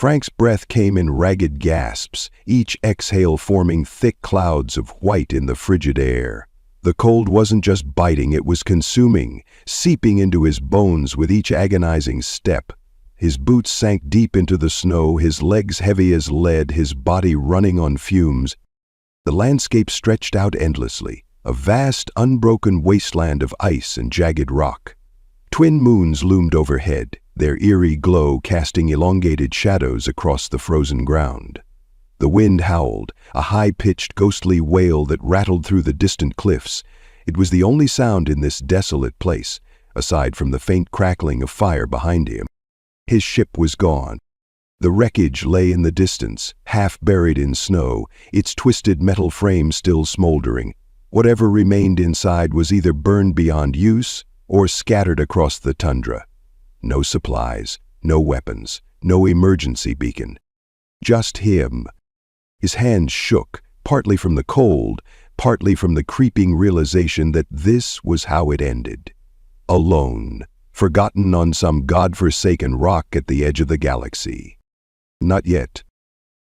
Frank's breath came in ragged gasps, each exhale forming thick clouds of white in the frigid air. The cold wasn't just biting, it was consuming, seeping into his bones with each agonizing step. His boots sank deep into the snow, his legs heavy as lead, his body running on fumes. The landscape stretched out endlessly, a vast, unbroken wasteland of ice and jagged rock. Twin moons loomed overhead, their eerie glow casting elongated shadows across the frozen ground. The wind howled, a high-pitched, ghostly wail that rattled through the distant cliffs. It was the only sound in this desolate place, aside from the faint crackling of fire behind him. His ship was gone. The wreckage lay in the distance, half buried in snow, its twisted metal frame still smoldering. Whatever remained inside was either burned beyond use or scattered across the tundra. No supplies, no weapons, no emergency beacon. Just him. His hands shook, partly from the cold, partly from the creeping realization that this was how it ended. Alone, forgotten on some godforsaken rock at the edge of the galaxy. Not yet.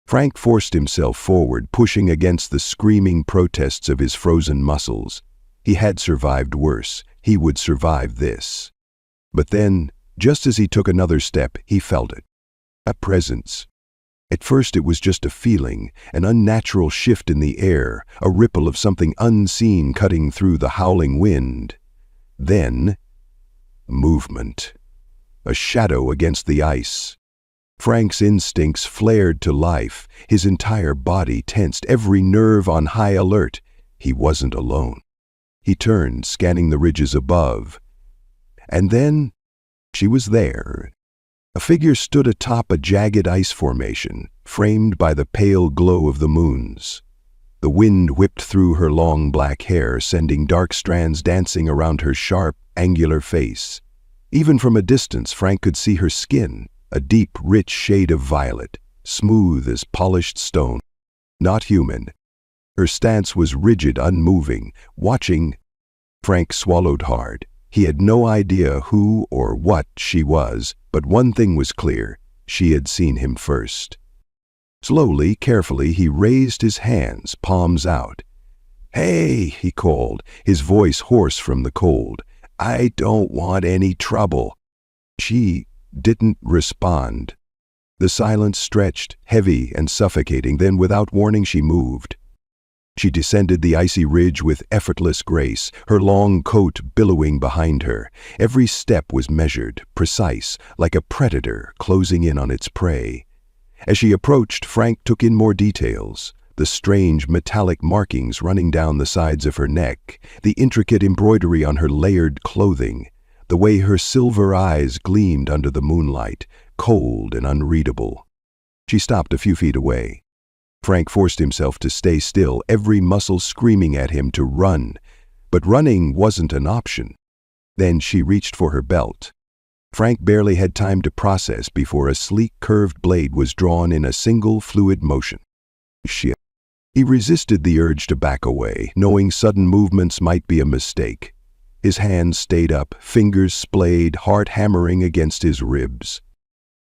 Frank forced himself forward, pushing against the screaming protests of his frozen muscles. He had survived worse. He would survive this. But then, just as he took another step, he felt it. A presence. At first it was just a feeling, an unnatural shift in the air, a ripple of something unseen cutting through the howling wind. Then, movement. A shadow against the ice. Frank's instincts flared to life, his entire body tensed, every nerve on high alert. He wasn't alone. He turned, scanning the ridges above. And then, she was there. A figure stood atop a jagged ice formation, framed by the pale glow of the moons. The wind whipped through her long black hair, sending dark strands dancing around her sharp, angular face. Even from a distance, Frank could see her skin, a deep, rich shade of violet, smooth as polished stone. Not human. Her stance was rigid, unmoving, watching. Frank swallowed hard. He had no idea who or what she was, but one thing was clear: she had seen him first. Slowly, carefully, he raised his hands, palms out. "Hey," he called, his voice hoarse from the cold. "I don't want any trouble." She didn't respond. The silence stretched, heavy and suffocating, then without warning she moved. She descended the icy ridge with effortless grace, her long coat billowing behind her. Every step was measured, precise, like a predator closing in on its prey. As she approached, Frank took in more details: the strange metallic markings running down the sides of her neck, the intricate embroidery on her layered clothing, the way her silver eyes gleamed under the moonlight, cold and unreadable. She stopped a few feet away. Frank forced himself to stay still, every muscle screaming at him to run. But running wasn't an option. Then she reached for her belt. Frank barely had time to process before a sleek, curved blade was drawn in a single, fluid motion. Shit. He resisted the urge to back away, knowing sudden movements might be a mistake. His hands stayed up, fingers splayed, heart hammering against his ribs.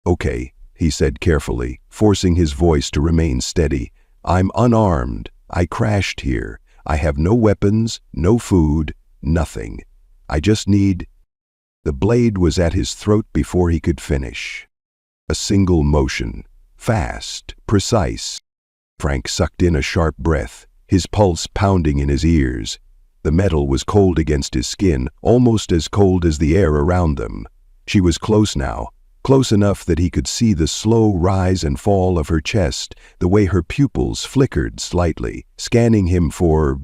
"Okay," he said carefully, forcing his voice to remain steady. "I'm unarmed. I crashed here. I have no weapons, no food, nothing. I just need—" The blade was at his throat before he could finish. A single motion, fast, precise. Frank sucked in a sharp breath, his pulse pounding in his ears. The metal was cold against his skin, almost as cold as the air around them. She was close now. Close enough that he could see the slow rise and fall of her chest, the way her pupils flickered slightly, scanning him for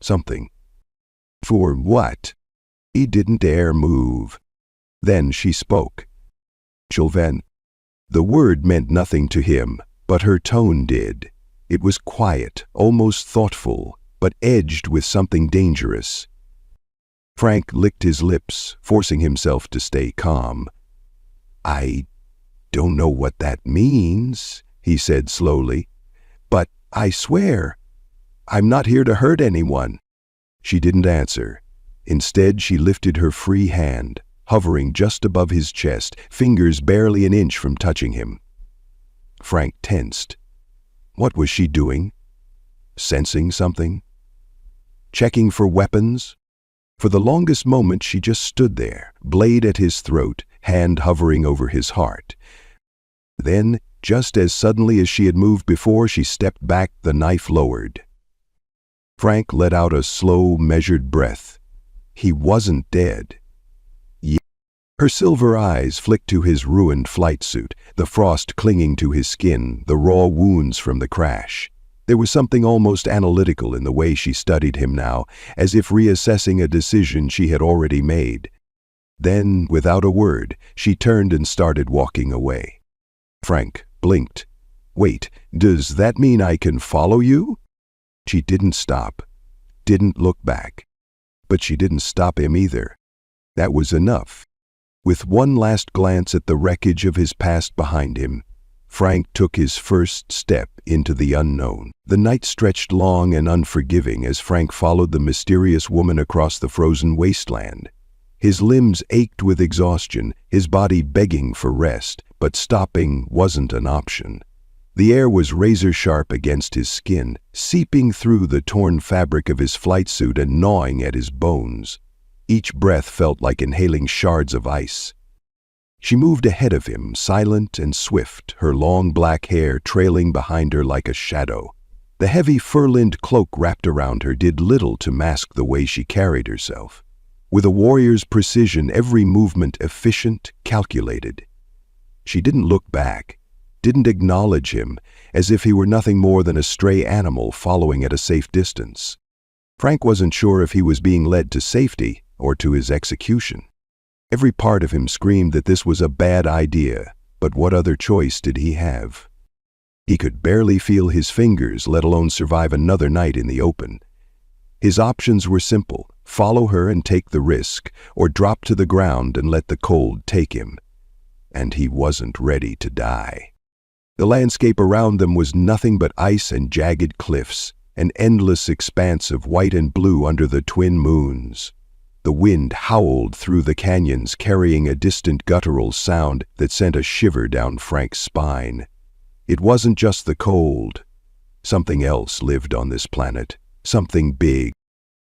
something. For what? He didn't dare move. Then she spoke. "Children." The word meant nothing to him, but her tone did. It was quiet, almost thoughtful, but edged with something dangerous. Frank licked his lips, forcing himself to stay calm. "I don't know what that means," he said slowly, "but I swear, I'm not here to hurt anyone." She didn't answer. Instead, she lifted her free hand, hovering just above his chest, fingers barely an inch from touching him. Frank tensed. What was she doing? Sensing something? Checking for weapons? For the longest moment she just stood there, blade at his throat, hand hovering over his heart. Then, just as suddenly as she had moved before, she stepped back, the knife lowered. Frank let out a slow, measured breath. He wasn't dead. Her silver eyes flicked to his ruined flight suit, the frost clinging to his skin, the raw wounds from the crash. There was something almost analytical in the way she studied him now, as if reassessing a decision she had already made. Then, without a word, she turned and started walking away. Frank blinked. Wait, does that mean I can follow you? She didn't stop, didn't look back. But she didn't stop him either. That was enough. With one last glance at the wreckage of his past behind him, Frank took his first step into the unknown. The night stretched long and unforgiving as Frank followed the mysterious woman across the frozen wasteland. His limbs ached with exhaustion, his body begging for rest, but stopping wasn't an option. The air was razor-sharp against his skin, seeping through the torn fabric of his flight suit and gnawing at his bones. Each breath felt like inhaling shards of ice. She moved ahead of him, silent and swift, her long black hair trailing behind her like a shadow. The heavy fur-lined cloak wrapped around her did little to mask the way she carried herself. With a warrior's precision, every movement efficient, calculated. She didn't look back, didn't acknowledge him, as if he were nothing more than a stray animal following at a safe distance. Frank wasn't sure if he was being led to safety or to his execution. Every part of him screamed that this was a bad idea, but what other choice did he have? He could barely feel his fingers, let alone survive another night in the open. His options were simple: follow her and take the risk, or drop to the ground and let the cold take him. And he wasn't ready to die. The landscape around them was nothing but ice and jagged cliffs, an endless expanse of white and blue under the twin moons. The wind howled through the canyons, carrying a distant guttural sound that sent a shiver down Frank's spine. It wasn't just the cold. Something else lived on this planet, something big.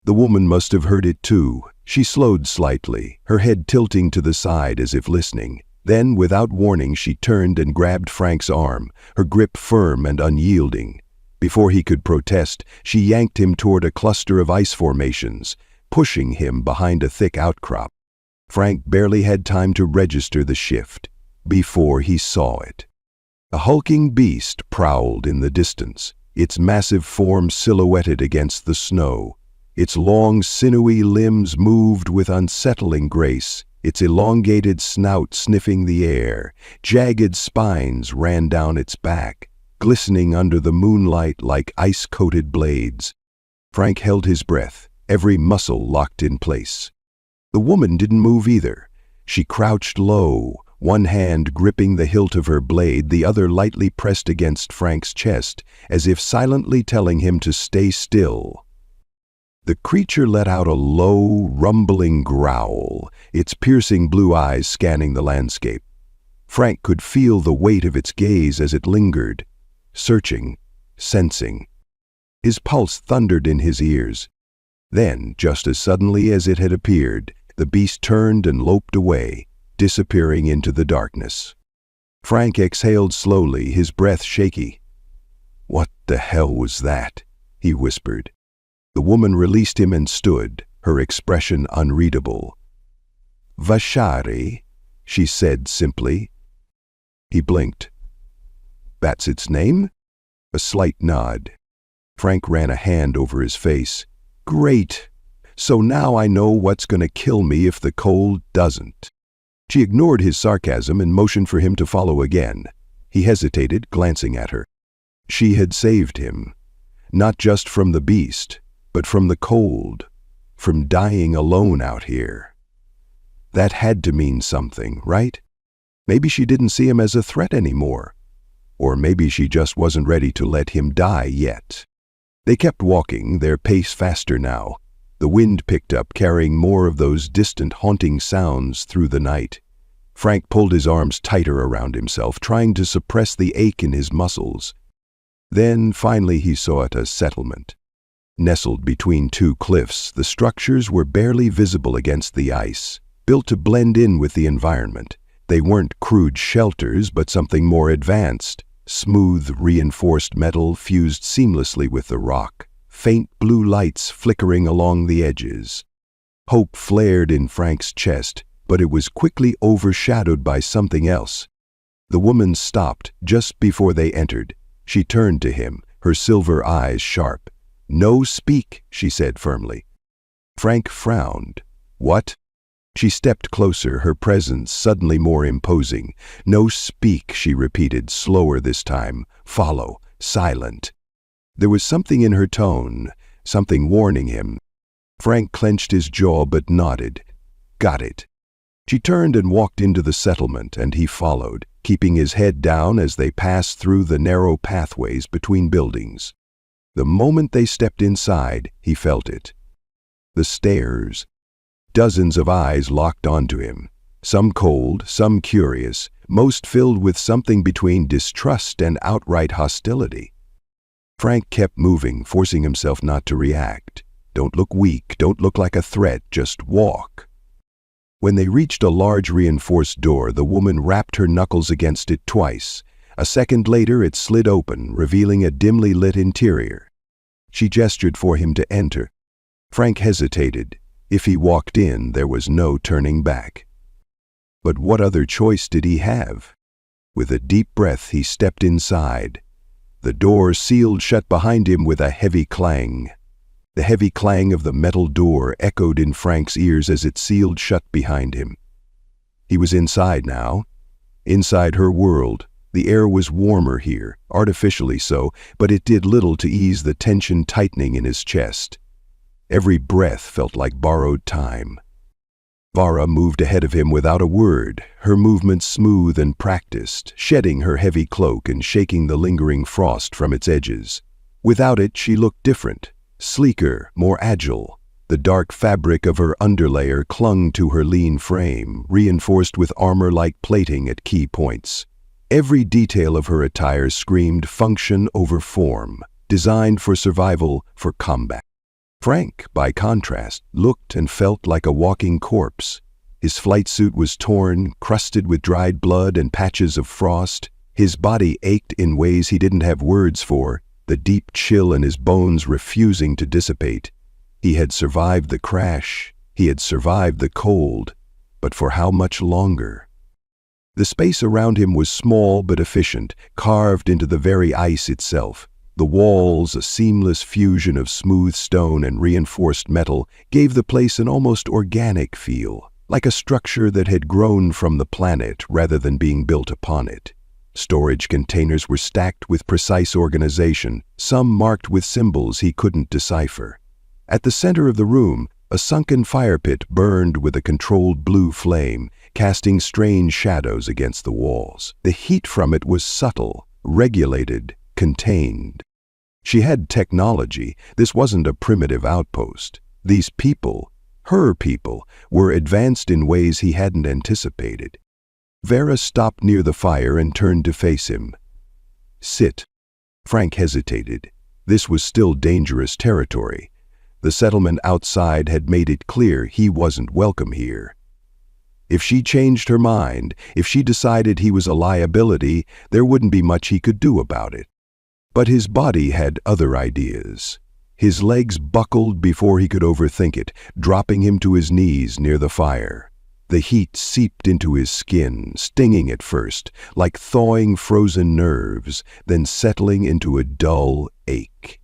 The woman must have heard it too. She slowed slightly, her head tilting to the side as if listening. Then, without warning, she turned and grabbed Frank's arm, her grip firm and unyielding. Before he could protest, she yanked him toward a cluster of ice formations, pushing him behind a thick outcrop. Frank barely had time to register the shift before he saw it. A hulking beast prowled in the distance, its massive form silhouetted against the snow. Its long, sinewy limbs moved with unsettling grace, its elongated snout sniffing the air. Jagged spines ran down its back, glistening under the moonlight like ice-coated blades. Frank held his breath, every muscle locked in place. The woman didn't move either. She crouched low, one hand gripping the hilt of her blade, the other lightly pressed against Frank's chest, as if silently telling him to stay still. The creature let out a low, rumbling growl, its piercing blue eyes scanning the landscape. Frank could feel the weight of its gaze as it lingered, searching, sensing. His pulse thundered in his ears. Then, just as suddenly as it had appeared, the beast turned and loped away, disappearing into the darkness. Frank exhaled slowly, his breath shaky. "What the hell was that?" he whispered. The woman released him and stood, her expression unreadable. "Vashari," she said simply. He blinked. "That's its name?" A slight nod. Frank ran a hand over his face. "Great. So now I know what's going to kill me if the cold doesn't." She ignored his sarcasm and motioned for him to follow again. He hesitated, glancing at her. She had saved him, not just from the beast, but from the cold, from dying alone out here. That had to mean something, right? Maybe she didn't see him as a threat anymore. Or maybe she just wasn't ready to let him die yet. They kept walking, their pace faster now. The wind picked up, carrying more of those distant haunting sounds through the night. Frank pulled his arms tighter around himself, trying to suppress the ache in his muscles. Then, finally, he saw it, a settlement. Nestled between two cliffs, the structures were barely visible against the ice, built to blend in with the environment. They weren't crude shelters, but something more advanced. Smooth, reinforced metal fused seamlessly with the rock, faint blue lights flickering along the edges. Hope flared in Frank's chest, but it was quickly overshadowed by something else. The woman stopped just before they entered. She turned to him, her silver eyes sharp. "No, speak," she said firmly. Frank frowned. "What?" She stepped closer, her presence suddenly more imposing. "No, speak," she repeated, slower this time. "Follow, silent." There was something in her tone, something warning him. Frank clenched his jaw but nodded. "Got it." She turned and walked into the settlement, and he followed, keeping his head down as they passed through the narrow pathways between buildings. The moment they stepped inside, he felt it. The stairs. Dozens of eyes locked onto him, some cold, some curious, most filled with something between distrust and outright hostility. Frank kept moving, forcing himself not to react. Don't look weak, don't look like a threat, just walk. When they reached a large reinforced door, the woman rapped her knuckles against it twice. A second later, it slid open, revealing a dimly lit interior. She gestured for him to enter. Frank hesitated. If he walked in, there was no turning back. But what other choice did he have? With a deep breath, he stepped inside. The door sealed shut behind him with a heavy clang. The heavy clang of the metal door echoed in Frank's ears as it sealed shut behind him. He was inside now. Inside her world. The air was warmer here, artificially so, but it did little to ease the tension tightening in his chest. Every breath felt like borrowed time. Vara moved ahead of him without a word, her movements smooth and practiced, shedding her heavy cloak and shaking the lingering frost from its edges. Without it, she looked different, sleeker, more agile. The dark fabric of her underlayer clung to her lean frame, reinforced with armor-like plating at key points. Every detail of her attire screamed function over form, designed for survival, for combat. Frank, by contrast, looked and felt like a walking corpse. His flight suit was torn, crusted with dried blood and patches of frost. His body ached in ways he didn't have words for, the deep chill in his bones refusing to dissipate. He had survived the crash. He had survived the cold. But for how much longer? The space around him was small but efficient, carved into the very ice itself. The walls, a seamless fusion of smooth stone and reinforced metal, gave the place an almost organic feel, like a structure that had grown from the planet rather than being built upon it. Storage containers were stacked with precise organization, some marked with symbols he couldn't decipher. At the center of the room, a sunken fire pit burned with a controlled blue flame, casting strange shadows against the walls. The heat from it was subtle, regulated, contained. She had technology. This wasn't a primitive outpost. These people, her people, were advanced in ways he hadn't anticipated. Vera stopped near the fire and turned to face him. "Sit." Frank hesitated. This was still dangerous territory. The settlement outside had made it clear he wasn't welcome here. If she changed her mind, if she decided he was a liability, there wouldn't be much he could do about it. But his body had other ideas. His legs buckled before he could overthink it, dropping him to his knees near the fire. The heat seeped into his skin, stinging at first, like thawing frozen nerves, then settling into a dull ache.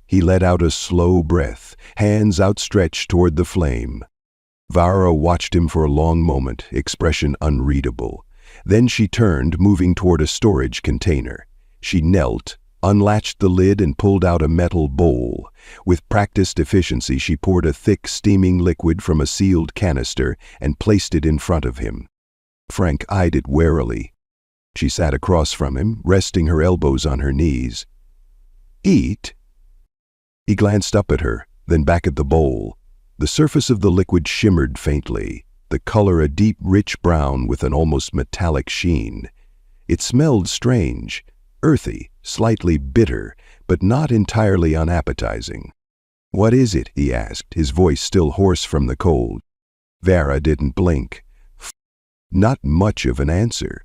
He let out a slow breath, hands outstretched toward the flame. Vara watched him for a long moment, expression unreadable. Then she turned, moving toward a storage container. She knelt, unlatched the lid and pulled out a metal bowl. With practiced efficiency, she poured a thick, steaming liquid from a sealed canister and placed it in front of him. Frank eyed it warily. She sat across from him, resting her elbows on her knees. "Eat?" He glanced up at her, then back at the bowl. The surface of the liquid shimmered faintly. the color a deep, rich brown with an almost metallic sheen. It smelled strange, earthy, slightly bitter, but not entirely unappetizing. "What is it?" he asked, his voice still hoarse from the cold. Vera didn't blink. Not much of an answer.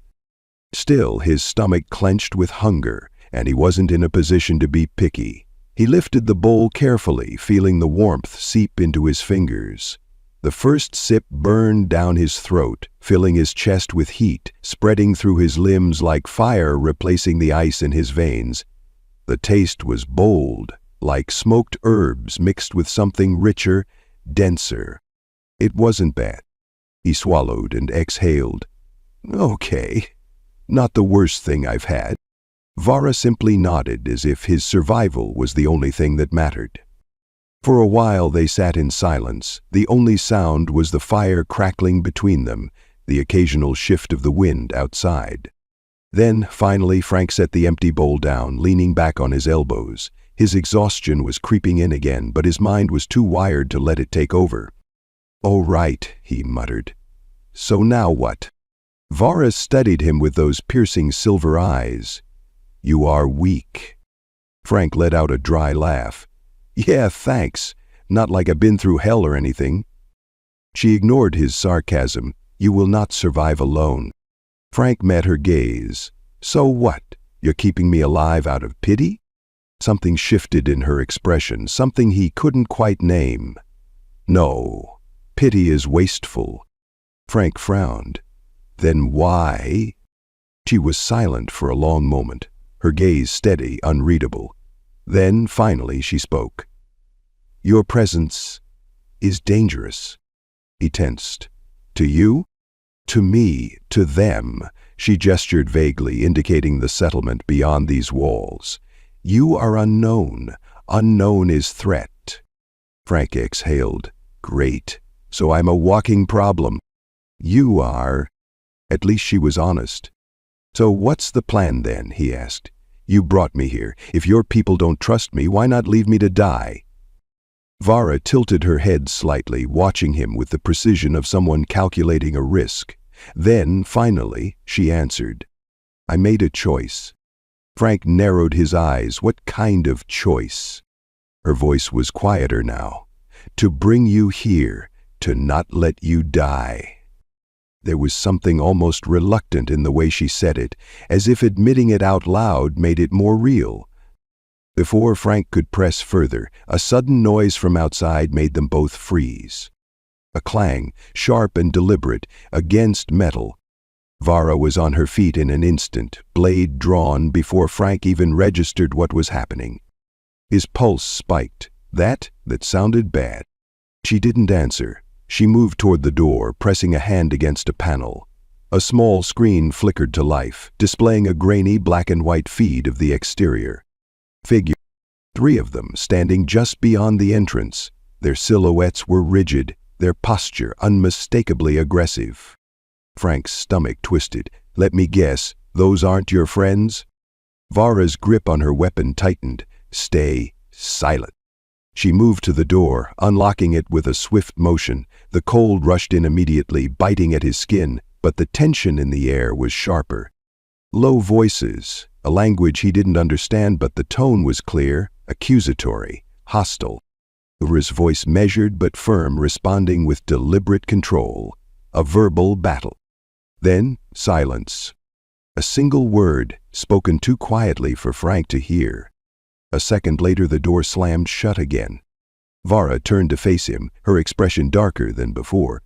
Still, his stomach clenched with hunger, and he wasn't in a position to be picky. He lifted the bowl carefully, feeling the warmth seep into his fingers. The first sip burned down his throat, filling his chest with heat, spreading through his limbs like fire replacing the ice in his veins. The taste was bold, like smoked herbs mixed with something richer, denser. It wasn't bad. He swallowed and exhaled. "Okay, not the worst thing I've had." Vara simply nodded as if his survival was the only thing that mattered. For a while they sat in silence. The only sound was the fire crackling between them, the occasional shift of the wind outside. Then, finally, Frank set the empty bowl down, leaning back on his elbows. His exhaustion was creeping in again, but his mind was too wired to let it take over. "Oh, right," he muttered. "So now what?" Vara studied him with those piercing silver eyes. "You are weak." Frank let out a dry laugh. "Yeah, thanks. Not like I've been through hell or anything." She ignored his sarcasm. "You will not survive alone." Frank met her gaze. "So what? You're keeping me alive out of pity?" Something shifted in her expression, something he couldn't quite name. "No, pity is wasteful." Frank frowned. "Then why?" She was silent for a long moment, her gaze steady, unreadable. Then, finally, she spoke. "Your presence is dangerous." He tensed. "To you?" "To me, to them." She gestured vaguely, indicating the settlement beyond these walls. "You are unknown. Unknown is threat." Frank exhaled. "Great. So I'm a walking problem." "You are." At least she was honest. "So what's the plan then?" he asked. "You brought me here. If your people don't trust me, why not leave me to die?" Vara tilted her head slightly, watching him with the precision of someone calculating a risk. Then, finally, she answered. "I made a choice." Frank narrowed his eyes. "What kind of choice?" Her voice was quieter now. "To bring you here, to not let you die." There was something almost reluctant in the way she said it, as if admitting it out loud made it more real. Before Frank could press further, a sudden noise from outside made them both freeze. A clang, sharp and deliberate, against metal. Vara was on her feet in an instant, blade drawn before Frank even registered what was happening. His pulse spiked. That sounded bad. She didn't answer. She moved toward the door, pressing a hand against a panel. A small screen flickered to life, displaying a grainy black and white feed of the exterior. Figures, 3 of them, standing just beyond the entrance. Their silhouettes were rigid, their posture unmistakably aggressive. Frank's stomach twisted. "Let me guess, those aren't your friends?" Vara's grip on her weapon tightened. "Stay silent." She moved to the door, unlocking it with a swift motion. The cold rushed in immediately, biting at his skin, but the tension in the air was sharper. Low voices, a language he didn't understand, but the tone was clear, accusatory, hostile. Vara's voice measured but firm, responding with deliberate control. A verbal battle. Then, silence. A single word, spoken too quietly for Frank to hear. A second later, the door slammed shut again. Vara turned to face him, her expression darker than before.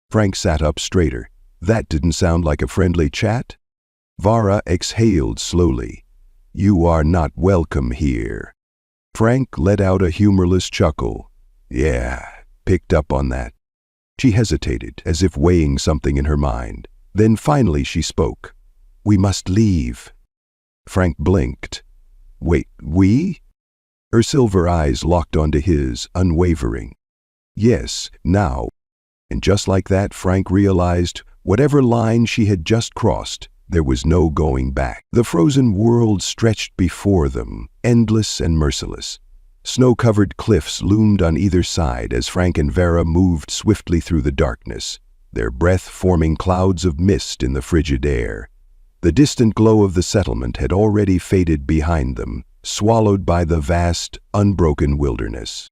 Frank sat up straighter. That didn't sound like a friendly chat. Vara exhaled slowly. "You are not welcome here." Frank let out a humorless chuckle. "Yeah, picked up on that." She hesitated, as if weighing something in her mind. Then finally she spoke. "We must leave." Frank blinked. "Wait, we?" Her silver eyes locked onto his, unwavering. "Yes, now." And just like that, Frank realized whatever line she had just crossed, there was no going back. The frozen world stretched before them, endless and merciless. Snow-covered cliffs loomed on either side as Frank and Vera moved swiftly through the darkness. their breath forming clouds of mist in the frigid air. The distant glow of the settlement had already faded behind them, swallowed by the vast, unbroken wilderness.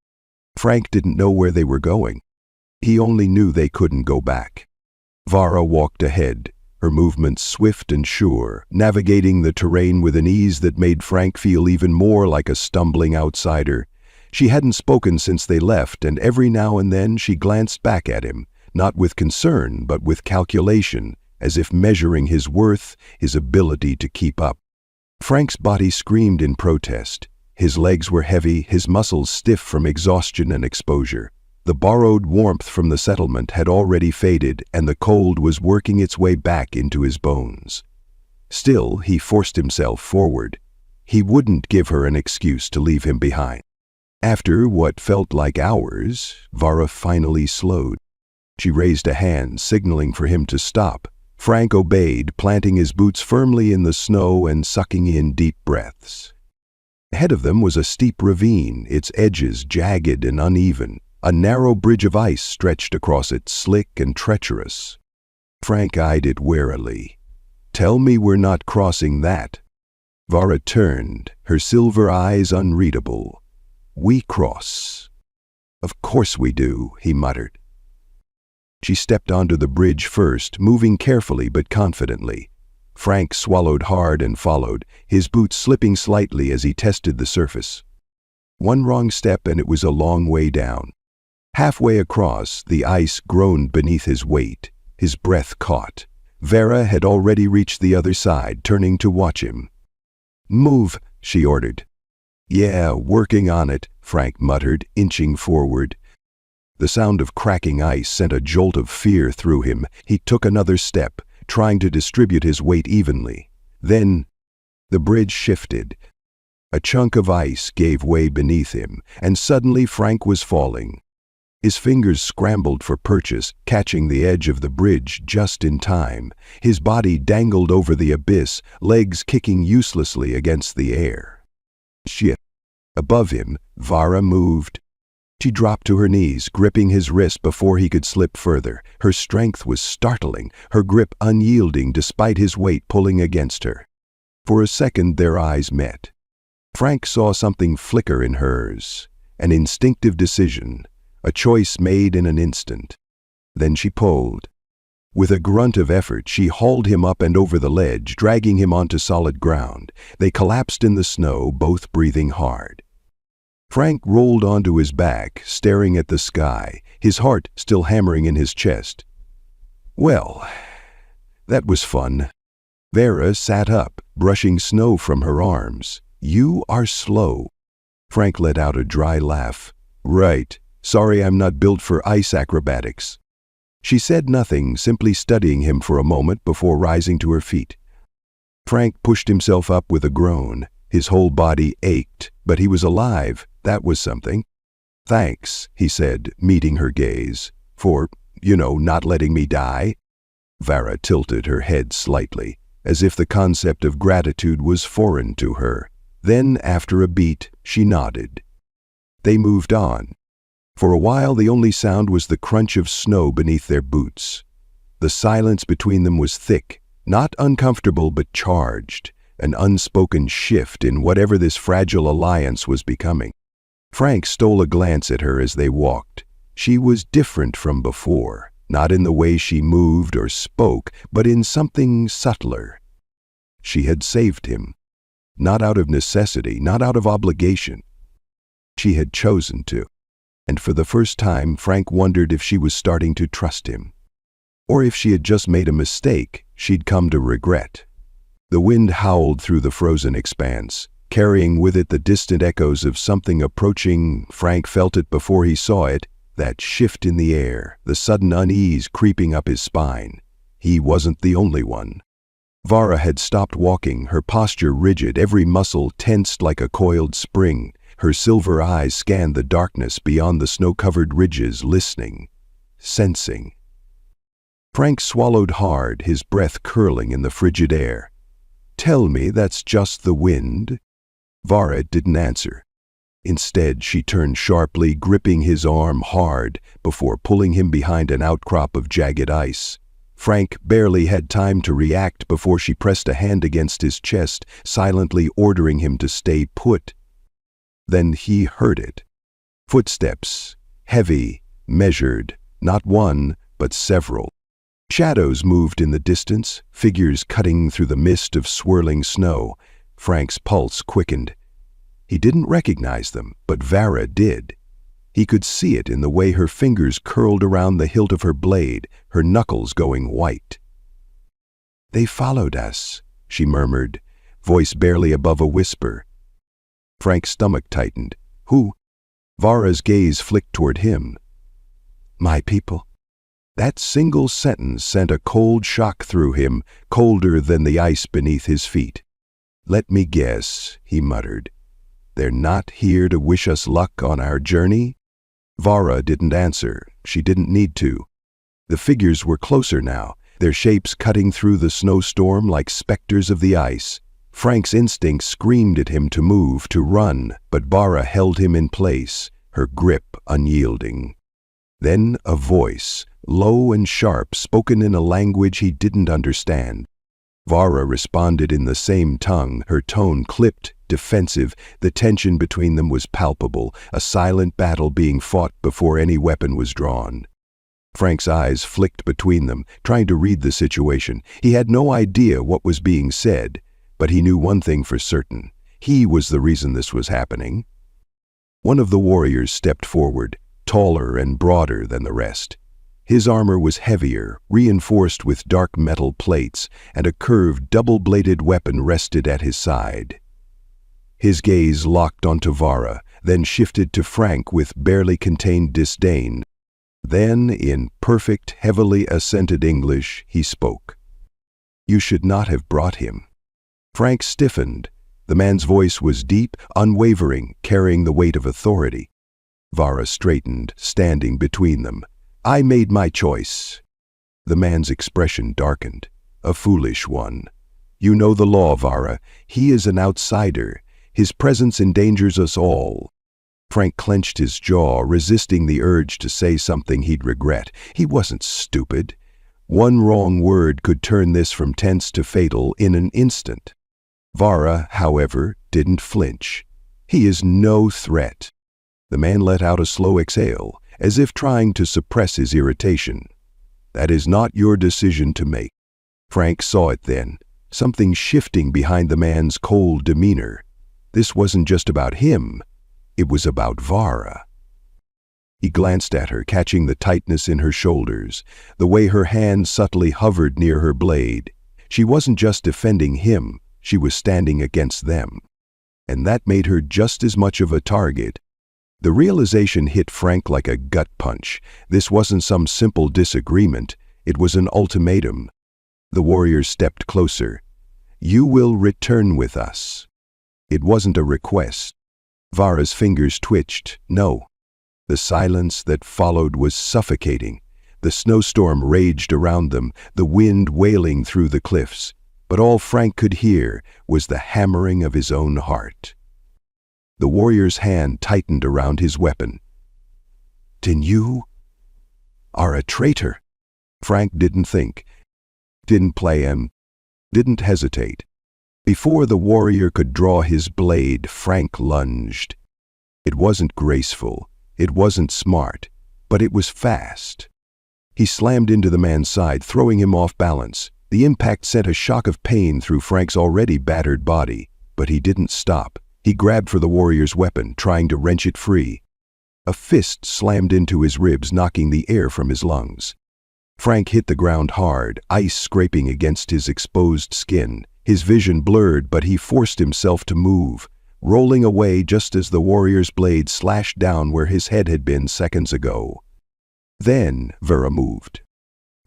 Frank didn't know where they were going. He only knew they couldn't go back. Vara walked ahead, her movements swift and sure, navigating the terrain with an ease that made Frank feel even more like a stumbling outsider. She hadn't spoken since they left, and every now and then she glanced back at him, not with concern but with calculation, as if measuring his worth, his ability to keep up. Frank's body screamed in protest. His legs were heavy, his muscles stiff from exhaustion and exposure. The borrowed warmth from the settlement had already faded, and the cold was working its way back into his bones. Still, he forced himself forward. He wouldn't give her an excuse to leave him behind. After what felt like hours, Vara finally slowed. She raised a hand, signaling for him to stop. Frank obeyed, planting his boots firmly in the snow and sucking in deep breaths. Ahead of them was a steep ravine, its edges jagged and uneven. A narrow bridge of ice stretched across it, slick and treacherous. Frank eyed it warily. "Tell me we're not crossing that." Vara turned, her silver eyes unreadable. "We cross." "Of course we do," he muttered. She stepped onto the bridge first, moving carefully but confidently. Frank swallowed hard and followed, his boots slipping slightly as he tested the surface. One wrong step and it was a long way down. Halfway across, the ice groaned beneath his weight. His breath caught. Vara had already reached the other side, turning to watch him. "Move," she ordered. "Yeah, working on it," Frank muttered, inching forward. The sound of cracking ice sent a jolt of fear through him. He took another step, trying to distribute his weight evenly. Then, the bridge shifted. A chunk of ice gave way beneath him, and suddenly Frank was falling. His fingers scrambled for purchase, catching the edge of the bridge just in time. His body dangled over the abyss, legs kicking uselessly against the air. Shit. Above him, Vara moved. She dropped to her knees, gripping his wrist before he could slip further. Her strength was startling, her grip unyielding despite his weight pulling against her. For a second their eyes met. Frank saw something flicker in hers, an instinctive decision, a choice made in an instant. Then she pulled. With a grunt of effort, she hauled him up and over the ledge, dragging him onto solid ground. They collapsed in the snow, both breathing hard. Frank rolled onto his back, staring at the sky, his heart still hammering in his chest. "Well, that was fun." Vara sat up, brushing snow from her arms. "You are slow." Frank let out a dry laugh. "Right. Sorry I'm not built for ice acrobatics." She said nothing, simply studying him for a moment before rising to her feet. Frank pushed himself up with a groan. His whole body ached, but he was alive. That was something. "Thanks," he said, meeting her gaze, "for, not letting me die." Vara tilted her head slightly, as if the concept of gratitude was foreign to her. Then, after a beat, she nodded. They moved on. For a while the only sound was the crunch of snow beneath their boots. The silence between them was thick, not uncomfortable but charged, an unspoken shift in whatever this fragile alliance was becoming. Frank stole a glance at her as they walked. She was different from before, not in the way she moved or spoke, but in something subtler. She had saved him. Not out of necessity, not out of obligation. She had chosen to. And for the first time, Frank wondered if she was starting to trust him. Or if she had just made a mistake she'd come to regret. The wind howled through the frozen expanse, carrying with it the distant echoes of something approaching. Frank felt it before he saw it, that shift in the air, the sudden unease creeping up his spine. He wasn't the only one. Vara had stopped walking, her posture rigid, every muscle tensed like a coiled spring. Her silver eyes scanned the darkness beyond the snow-covered ridges, listening, sensing. Frank swallowed hard, his breath curling in the frigid air. "Tell me that's just the wind?" Vara didn't answer. Instead, she turned sharply, gripping his arm hard before pulling him behind an outcrop of jagged ice. Frank barely had time to react before she pressed a hand against his chest, silently ordering him to stay put. Then he heard it. Footsteps, heavy, measured, not one, but several. Shadows moved in the distance, figures cutting through the mist of swirling snow. Frank's pulse quickened. He didn't recognize them, but Vara did. He could see it in the way her fingers curled around the hilt of her blade, her knuckles going white. "They followed us," she murmured, voice barely above a whisper. Frank's stomach tightened. "Who?" Vara's gaze flicked toward him. "My people." That single sentence sent a cold shock through him, colder than the ice beneath his feet. "Let me guess," he muttered. "They're not here to wish us luck on our journey?" Vara didn't answer. She didn't need to. The figures were closer now, their shapes cutting through the snowstorm like specters of the ice. Frank's instinct screamed at him to move, to run, but Vara held him in place, her grip unyielding. Then a voice, low and sharp, spoken in a language he didn't understand. Vara responded in the same tongue, her tone clipped, defensive. The tension between them was palpable, a silent battle being fought before any weapon was drawn. Frank's eyes flicked between them, trying to read the situation. He had no idea what was being said, but he knew one thing for certain. He was the reason this was happening. One of the warriors stepped forward, taller and broader than the rest. His armor was heavier, reinforced with dark metal plates, and a curved, double-bladed weapon rested at his side. His gaze locked onto Vara, then shifted to Frank with barely contained disdain. Then, in perfect, heavily accented English, he spoke. "You should not have brought him." Frank stiffened. The man's voice was deep, unwavering, carrying the weight of authority. Vara straightened, standing between them. "I made my choice." The man's expression darkened. "A foolish one. You know the law, Vara. He is an outsider. His presence endangers us all." Frank clenched his jaw, resisting the urge to say something he'd regret. He wasn't stupid. One wrong word could turn this from tense to fatal in an instant. Vara, however, didn't flinch. "He is no threat." The man let out a slow exhale, as if trying to suppress his irritation. "That is not your decision to make." Frank saw it then, something shifting behind the man's cold demeanor. This wasn't just about him, it was about Vara. He glanced at her, catching the tightness in her shoulders, the way her hand subtly hovered near her blade. She wasn't just defending him, she was standing against them. And that made her just as much of a target. The realization hit Frank like a gut punch. This wasn't some simple disagreement, it was an ultimatum. The warrior stepped closer. "You will return with us." It wasn't a request. Vara's fingers twitched. No. The silence that followed was suffocating. The snowstorm raged around them, the wind wailing through the cliffs. But all Frank could hear was the hammering of his own heart. The warrior's hand tightened around his weapon. "Then you are a traitor." Frank didn't think, didn't play him, didn't hesitate. Before the warrior could draw his blade, Frank lunged. It wasn't graceful, it wasn't smart, but it was fast. He slammed into the man's side, throwing him off balance. The impact sent a shock of pain through Frank's already battered body, but he didn't stop. He grabbed for the warrior's weapon, trying to wrench it free. A fist slammed into his ribs, knocking the air from his lungs. Frank hit the ground hard, ice scraping against his exposed skin. His vision blurred, but he forced himself to move, rolling away just as the warrior's blade slashed down where his head had been seconds ago. Then Vara moved.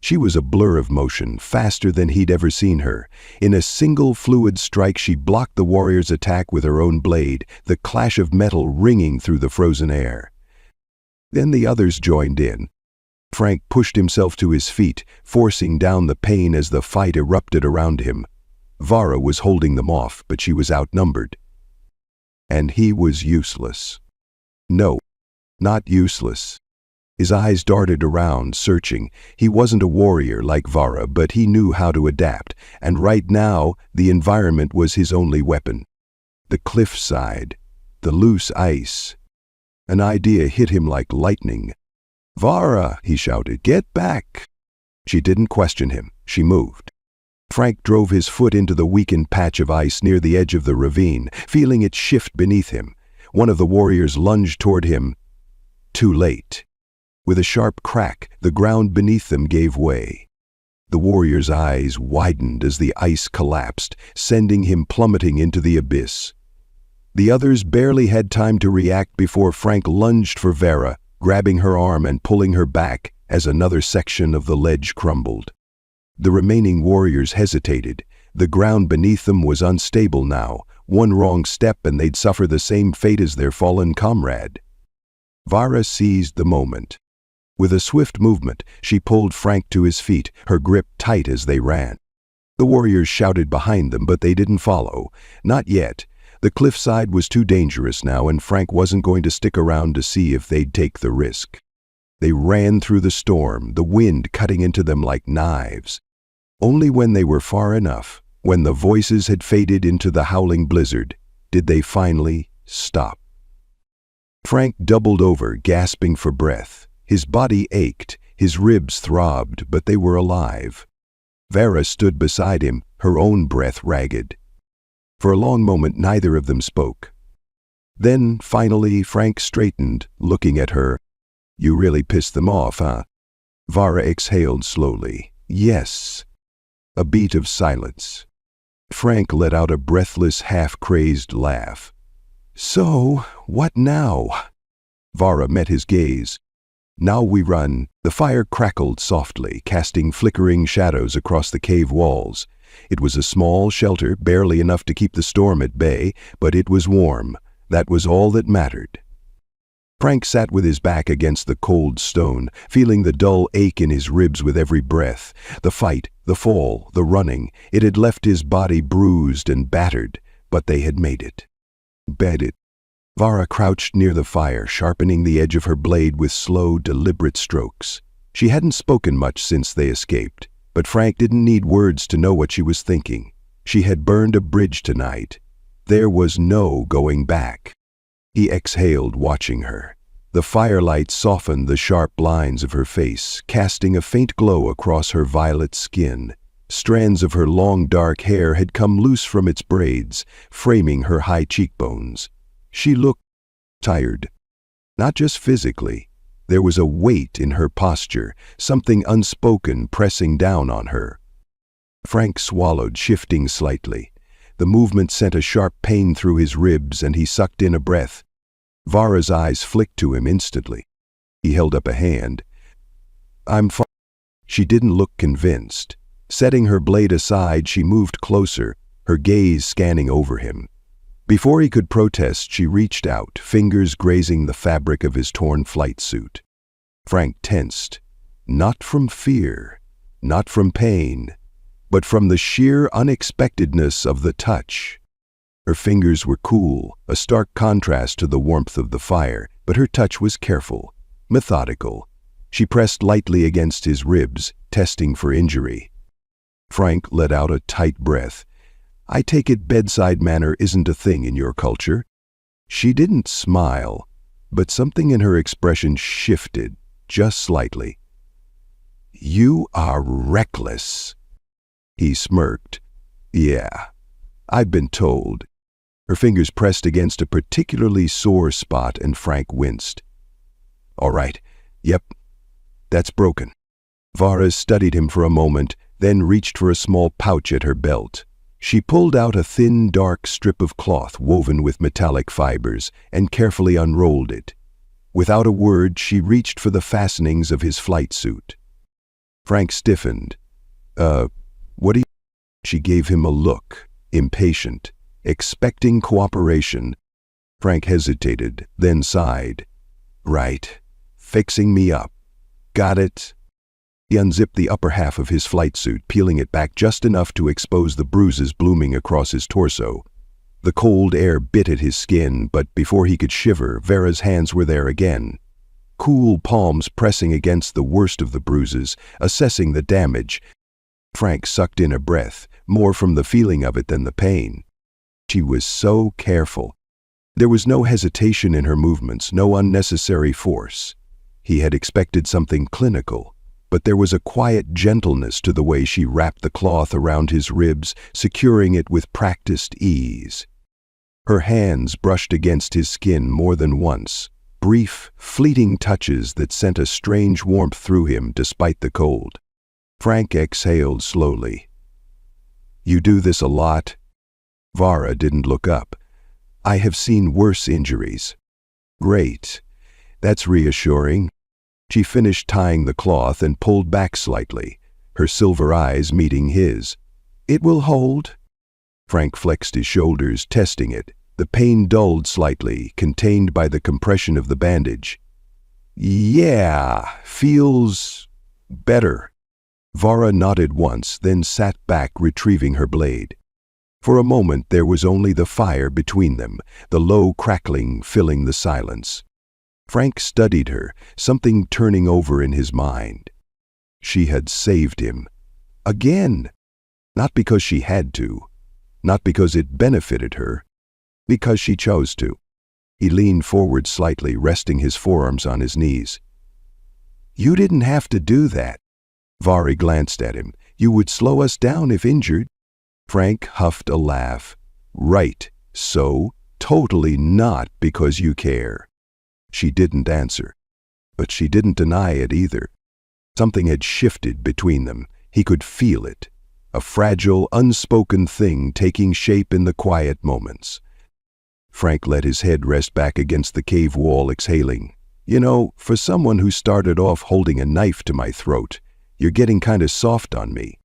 She was a blur of motion, faster than he'd ever seen her. In a single fluid strike, she blocked the warrior's attack with her own blade, the clash of metal ringing through the frozen air. Then the others joined in. Frank pushed himself to his feet, forcing down the pain as the fight erupted around him. Vara was holding them off, but she was outnumbered. And he was useless. No, not useless. His eyes darted around, searching. He wasn't a warrior like Vara, but he knew how to adapt, and right now, the environment was his only weapon. The cliffside, the loose ice. An idea hit him like lightning. "Vara!" he shouted. "Get back!" She didn't question him. She moved. Frank drove his foot into the weakened patch of ice near the edge of the ravine, feeling it shift beneath him. One of the warriors lunged toward him. Too late. With a sharp crack, the ground beneath them gave way. The warrior's eyes widened as the ice collapsed, sending him plummeting into the abyss. The others barely had time to react before Frank lunged for Vera, grabbing her arm and pulling her back as another section of the ledge crumbled. The remaining warriors hesitated. The ground beneath them was unstable now. One wrong step and they'd suffer the same fate as their fallen comrade. Vara seized the moment. With a swift movement, she pulled Frank to his feet, her grip tight as they ran. The warriors shouted behind them, but they didn't follow. Not yet. The cliffside was too dangerous now, and Frank wasn't going to stick around to see if they'd take the risk. They ran through the storm, the wind cutting into them like knives. Only when they were far enough, when the voices had faded into the howling blizzard, did they finally stop. Frank doubled over, gasping for breath. His body ached, his ribs throbbed, but they were alive. Vera stood beside him, her own breath ragged. For a long moment, neither of them spoke. Then, finally, Frank straightened, looking at her. "You really pissed them off, huh?" Vara exhaled slowly. "Yes." A beat of silence. Frank let out a breathless, half-crazed laugh. "So, what now?" Vara met his gaze. "Now we run." The fire crackled softly, casting flickering shadows across the cave walls. It was a small shelter, barely enough to keep the storm at bay, but it was warm. That was all that mattered. Frank sat with his back against the cold stone, feeling the dull ache in his ribs with every breath. The fight, the fall, the running, it had left his body bruised and battered, but they had made it. Bedded. Vara crouched near the fire, sharpening the edge of her blade with slow, deliberate strokes. She hadn't spoken much since they escaped, but Frank didn't need words to know what she was thinking. She had burned a bridge tonight. There was no going back. He exhaled, watching her. The firelight softened the sharp lines of her face, casting a faint glow across her violet skin. Strands of her long dark hair had come loose from its braids, framing her high cheekbones. She looked tired. Not just physically. There was a weight in her posture, something unspoken pressing down on her. Frank swallowed, shifting slightly. The movement sent a sharp pain through his ribs, and he sucked in a breath. Vara's eyes flicked to him instantly. He held up a hand. "I'm fine." She didn't look convinced. Setting her blade aside, she moved closer, her gaze scanning over him. Before he could protest, she reached out, fingers grazing the fabric of his torn flight suit. Frank tensed. Not from fear, not from pain, but from the sheer unexpectedness of the touch. Her fingers were cool, a stark contrast to the warmth of the fire, but her touch was careful, methodical. She pressed lightly against his ribs, testing for injury. Frank let out a tight breath. "I take it bedside manner isn't a thing in your culture?" She didn't smile, but something in her expression shifted, just slightly. "You are reckless." He smirked. "Yeah, I've been told." Her fingers pressed against a particularly sore spot, and Frank winced. "All right, yep, that's broken." Vara studied him for a moment, then reached for a small pouch at her belt. She pulled out a thin, dark strip of cloth woven with metallic fibers and carefully unrolled it. Without a word, she reached for the fastenings of his flight suit. Frank stiffened. What do you—" She gave him a look, impatient, expecting cooperation. Frank hesitated, then sighed. "Right. Fixing me up. Got it." He unzipped the upper half of his flight suit, peeling it back just enough to expose the bruises blooming across his torso. The cold air bit at his skin, but before he could shiver, Vera's hands were there again. Cool palms pressing against the worst of the bruises, assessing the damage. Frank sucked in a breath, more from the feeling of it than the pain. She was so careful. There was no hesitation in her movements, no unnecessary force. He had expected something clinical, but there was a quiet gentleness to the way she wrapped the cloth around his ribs, securing it with practiced ease. Her hands brushed against his skin more than once, brief, fleeting touches that sent a strange warmth through him despite the cold. Frank exhaled slowly. "You do this a lot?" Vara didn't look up. "I have seen worse injuries." "Great. That's reassuring." She finished tying the cloth and pulled back slightly, her silver eyes meeting his. "It will hold?" Frank flexed his shoulders, testing it. The pain dulled slightly, contained by the compression of the bandage. "Yeah, feels better." Vara nodded once, then sat back, retrieving her blade. For a moment there was only the fire between them, the low crackling filling the silence. Frank studied her, something turning over in his mind. She had saved him. Again. Not because she had to. Not because it benefited her. Because she chose to. He leaned forward slightly, resting his forearms on his knees. "You didn't have to do that." Vara glanced at him. "You would slow us down if injured." Frank huffed a laugh. "Right, so totally not because you care." She didn't answer. But she didn't deny it either. Something had shifted between them. He could feel it. A fragile, unspoken thing taking shape in the quiet moments. Frank let his head rest back against the cave wall, exhaling. "You know, for someone who started off holding a knife to my throat, you're getting kind of soft on me."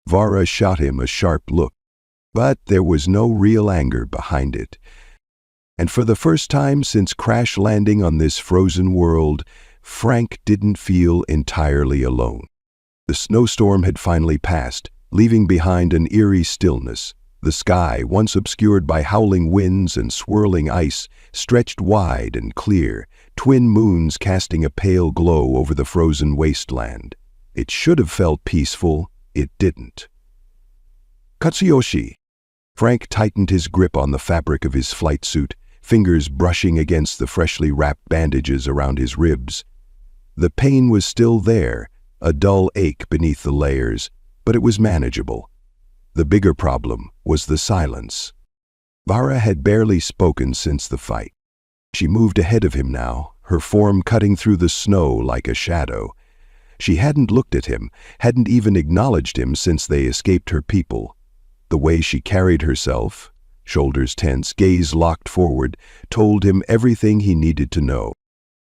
Vara shot him a sharp look, but there was no real anger behind it. And for the first time since crash landing on this frozen world, Frank didn't feel entirely alone. The snowstorm had finally passed, leaving behind an eerie stillness. The sky, once obscured by howling winds and swirling ice, stretched wide and clear, twin moons casting a pale glow over the frozen wasteland. It should have felt peaceful. It didn't. "Katsuyoshi." Frank tightened his grip on the fabric of his flight suit, fingers brushing against the freshly wrapped bandages around his ribs. The pain was still there, a dull ache beneath the layers, but it was manageable. The bigger problem was the silence. Vara had barely spoken since the fight. She moved ahead of him now, her form cutting through the snow like a shadow. She hadn't looked at him, hadn't even acknowledged him since they escaped her people. The way she carried herself, shoulders tense, gaze locked forward, told him everything he needed to know.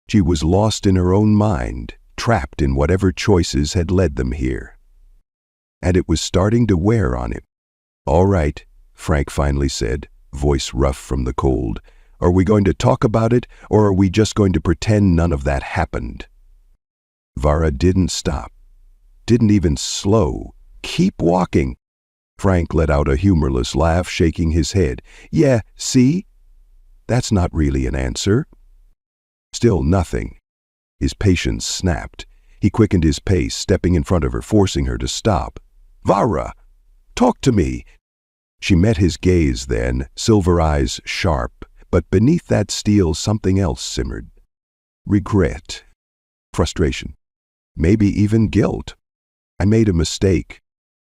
She was lost in her own mind, trapped in whatever choices had led them here. And it was starting to wear on him. "All right," Frank finally said, voice rough from the cold. "Are we going to talk about it, or are we just going to pretend none of that happened?" Vara didn't stop, didn't even slow. "Keep walking." Frank let out a humorless laugh, shaking his head. "Yeah, see? That's not really an answer." Still nothing. His patience snapped. He quickened his pace, stepping in front of her, forcing her to stop. "Vara, talk to me." She met his gaze then, silver eyes sharp, but beneath that steel something else simmered. Regret. Frustration. Maybe even guilt. "I made a mistake."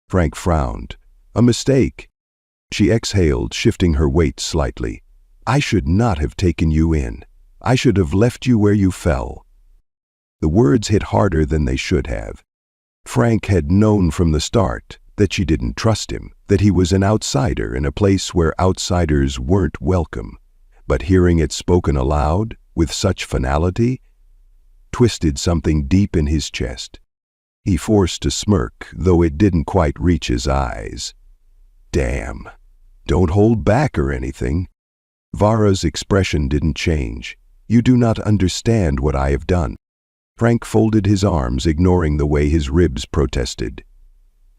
Frank frowned. "A mistake." She exhaled, shifting her weight slightly. "I should not have taken you in. I should have left you where you fell." The words hit harder than they should have. Frank had known from the start that she didn't trust him, that he was an outsider in a place where outsiders weren't welcome. But hearing it spoken aloud, with such finality, twisted something deep in his chest. He forced a smirk, though it didn't quite reach his eyes. "Damn. Don't hold back or anything." Vara's expression didn't change. "You do not understand what I have done." Frank folded his arms, ignoring the way his ribs protested.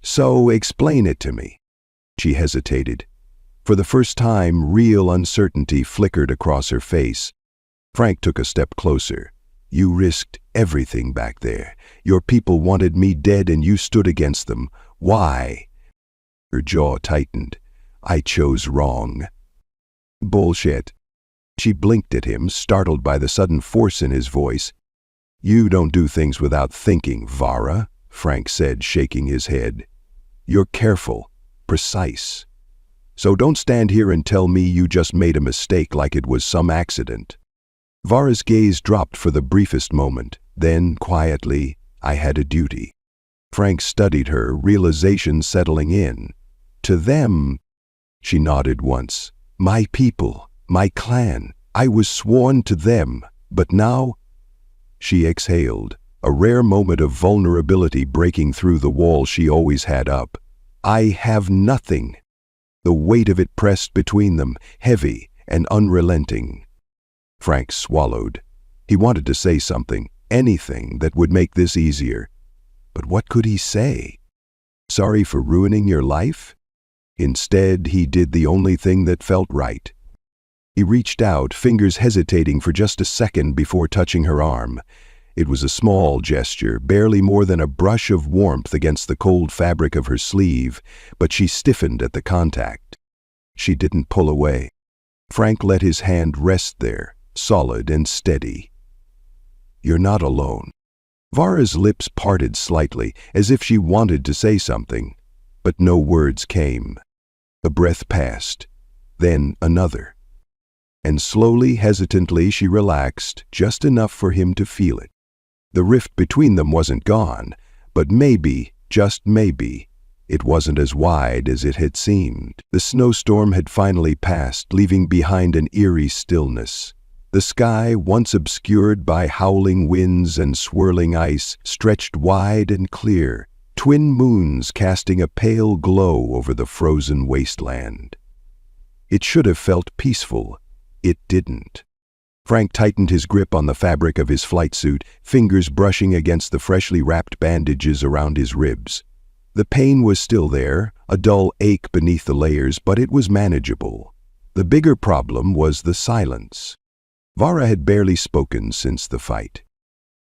"So explain it to me." She hesitated. For the first time, real uncertainty flickered across her face. Frank took a step closer. You risked everything back there. Your people wanted me dead and you stood against them. Why? Her jaw tightened. I chose wrong. Bullshit. She blinked at him, startled by the sudden force in his voice. You don't do things without thinking, Vara, Frank said, shaking his head. You're careful, precise. So don't stand here and tell me you just made a mistake like it was some accident. Vara's gaze dropped for the briefest moment. Then, quietly, I had a duty. Frank studied her, realization settling in. To them, she nodded once. My people, my clan, I was sworn to them, but now... She exhaled, a rare moment of vulnerability breaking through the wall she always had up. I have nothing. The weight of it pressed between them, heavy and unrelenting. Frank swallowed. He wanted to say something, anything that would make this easier. But what could he say? Sorry for ruining your life? Instead, he did the only thing that felt right. He reached out, fingers hesitating for just a second before touching her arm. It was a small gesture, barely more than a brush of warmth against the cold fabric of her sleeve, but she stiffened at the contact. She didn't pull away. Frank let his hand rest there, solid and steady. You're not alone. Vara's lips parted slightly, as if she wanted to say something, but no words came. A breath passed, then another. And slowly, hesitantly, she relaxed, just enough for him to feel it. The rift between them wasn't gone, but maybe, just maybe, it wasn't as wide as it had seemed. The snowstorm had finally passed, leaving behind an eerie stillness. The sky, once obscured by howling winds and swirling ice, stretched wide and clear, twin moons casting a pale glow over the frozen wasteland. It should have felt peaceful. It didn't. Frank tightened his grip on the fabric of his flight suit, fingers brushing against the freshly wrapped bandages around his ribs. The pain was still there, a dull ache beneath the layers, but it was manageable. The bigger problem was the silence. Vara had barely spoken since the fight.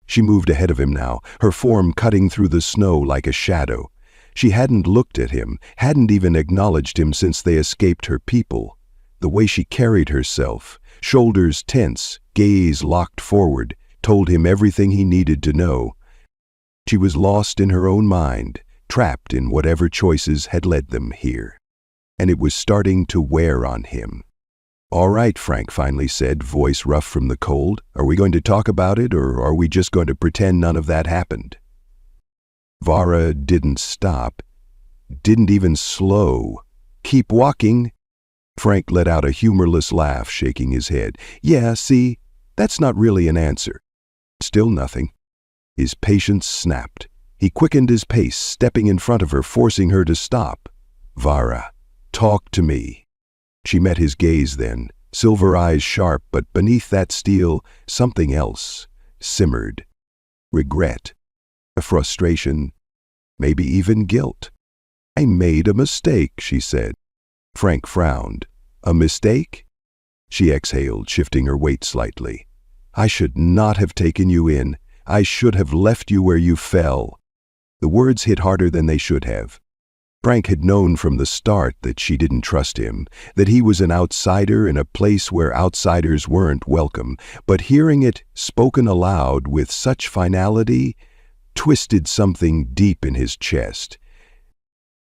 She moved ahead of him now, her form cutting through the snow like a shadow. She hadn't looked at him, hadn't even acknowledged him since they escaped her people. The way she carried herself, shoulders tense, gaze locked forward, told him everything he needed to know. She was lost in her own mind, trapped in whatever choices had led them here. And it was starting to wear on him. All right, Frank finally said, voice rough from the cold. Are we going to talk about it, or are we just going to pretend none of that happened? Vara didn't stop, didn't even slow. Keep walking. Frank let out a humorless laugh, shaking his head. Yeah, see, that's not really an answer. Still nothing. His patience snapped. He quickened his pace, stepping in front of her, forcing her to stop. Vara, talk to me. She met his gaze then, silver eyes sharp, but beneath that steel, something else simmered. Regret, a frustration, maybe even guilt. I made a mistake, she said. Frank frowned. A mistake? She exhaled, shifting her weight slightly. I should not have taken you in. I should have left you where you fell. The words hit harder than they should have. Frank had known from the start that she didn't trust him, that he was an outsider in a place where outsiders weren't welcome, but hearing it spoken aloud with such finality twisted something deep in his chest.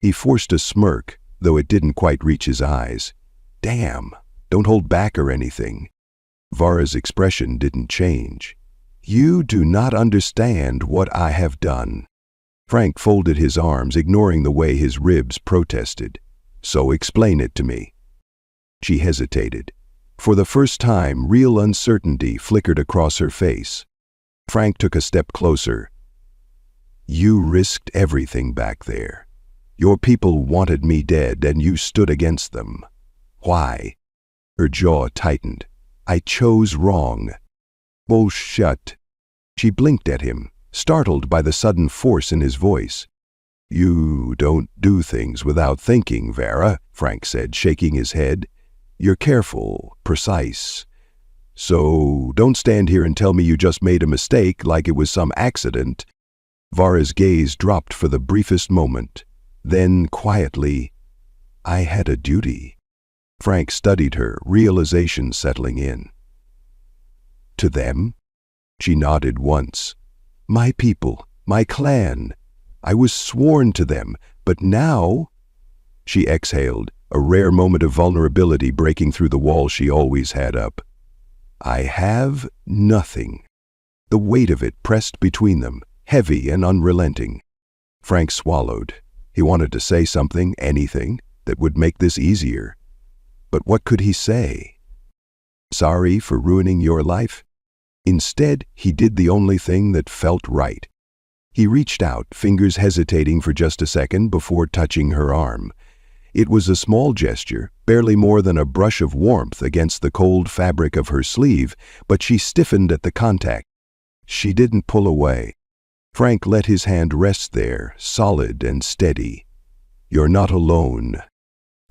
He forced a smirk, though it didn't quite reach his eyes. Damn, don't hold back or anything. Vara's expression didn't change. You do not understand what I have done. Frank folded his arms, ignoring the way his ribs protested. So explain it to me. She hesitated. For the first time, real uncertainty flickered across her face. Frank took a step closer. You risked everything back there. Your people wanted me dead, and you stood against them. Why? Her jaw tightened. I chose wrong. Bullshit. She blinked at him, startled by the sudden force in his voice. You don't do things without thinking, Vara, Frank said, shaking his head. "You're careful, precise. So don't stand here and tell me you just made a mistake like it was some accident." Vara's gaze dropped for the briefest moment. Then, quietly, "I had a duty." Frank studied her, realization settling in. "To them?" She nodded once. "My people, my clan. I was sworn to them, but now—" She exhaled, a rare moment of vulnerability breaking through the wall she always had up. "I have nothing." The weight of it pressed between them, heavy and unrelenting. Frank swallowed. He wanted to say something, anything, that would make this easier. But what could he say? Sorry for ruining your life? Instead, he did the only thing that felt right. He reached out, fingers hesitating for just a second before touching her arm. It was a small gesture, barely more than a brush of warmth against the cold fabric of her sleeve, but she stiffened at the contact. She didn't pull away. Frank let his hand rest there, solid and steady. "You're not alone."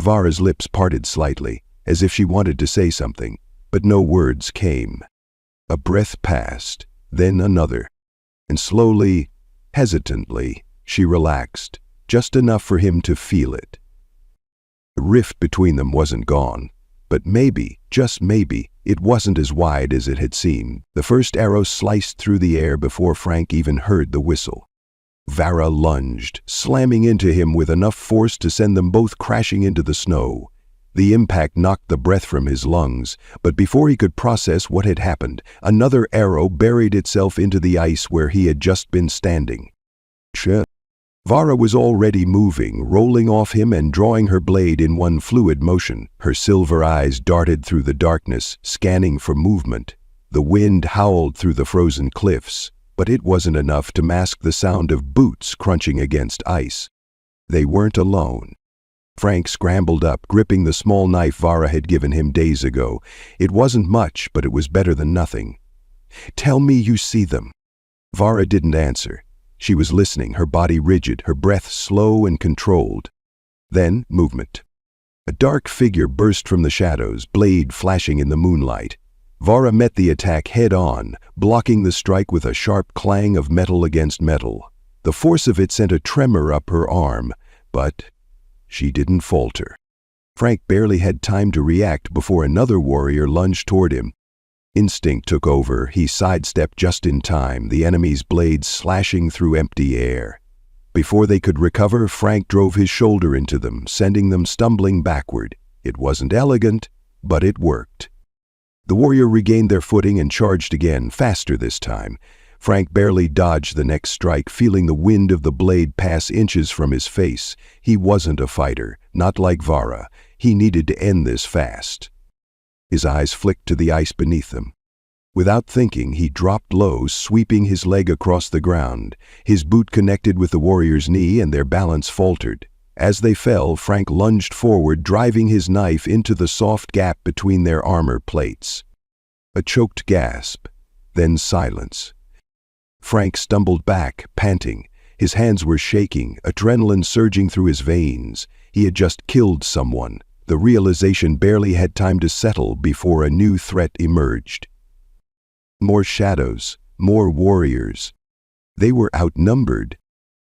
Vara's lips parted slightly, as if she wanted to say something, but no words came. A breath passed, then another, and slowly, hesitantly, she relaxed, just enough for him to feel it. The rift between them wasn't gone, but maybe, just maybe, it wasn't as wide as it had seemed. The first arrow sliced through the air before Frank even heard the whistle. Vara lunged, slamming into him with enough force to send them both crashing into the snow. The impact knocked the breath from his lungs, but before he could process what had happened, another arrow buried itself into the ice where he had just been standing. Vara was already moving, rolling off him and drawing her blade in one fluid motion. Her silver eyes darted through the darkness, scanning for movement. The wind howled through the frozen cliffs, but it wasn't enough to mask the sound of boots crunching against ice. They weren't alone. Frank scrambled up, gripping the small knife Vara had given him days ago. It wasn't much, but it was better than nothing. "Tell me you see them." Vara didn't answer. She was listening, her body rigid, her breath slow and controlled. Then, movement. A dark figure burst from the shadows, blade flashing in the moonlight. Vara met the attack head-on, blocking the strike with a sharp clang of metal against metal. The force of it sent a tremor up her arm, but she didn't falter. Frank barely had time to react before another warrior lunged toward him. Instinct took over. He sidestepped just in time, the enemy's blades slashing through empty air. Before they could recover, Frank drove his shoulder into them, sending them stumbling backward. It wasn't elegant, but it worked. The warrior regained their footing and charged again, faster this time. Frank barely dodged the next strike, feeling the wind of the blade pass inches from his face. He wasn't a fighter, not like Vara. He needed to end this fast. His eyes flicked to the ice beneath them. Without thinking, he dropped low, sweeping his leg across the ground. His boot connected with the warrior's knee and their balance faltered. As they fell, Frank lunged forward, driving his knife into the soft gap between their armor plates. A choked gasp, then silence. Frank stumbled back, panting. His hands were shaking, adrenaline surging through his veins. He had just killed someone. The realization barely had time to settle before a new threat emerged. More shadows, more warriors. They were outnumbered.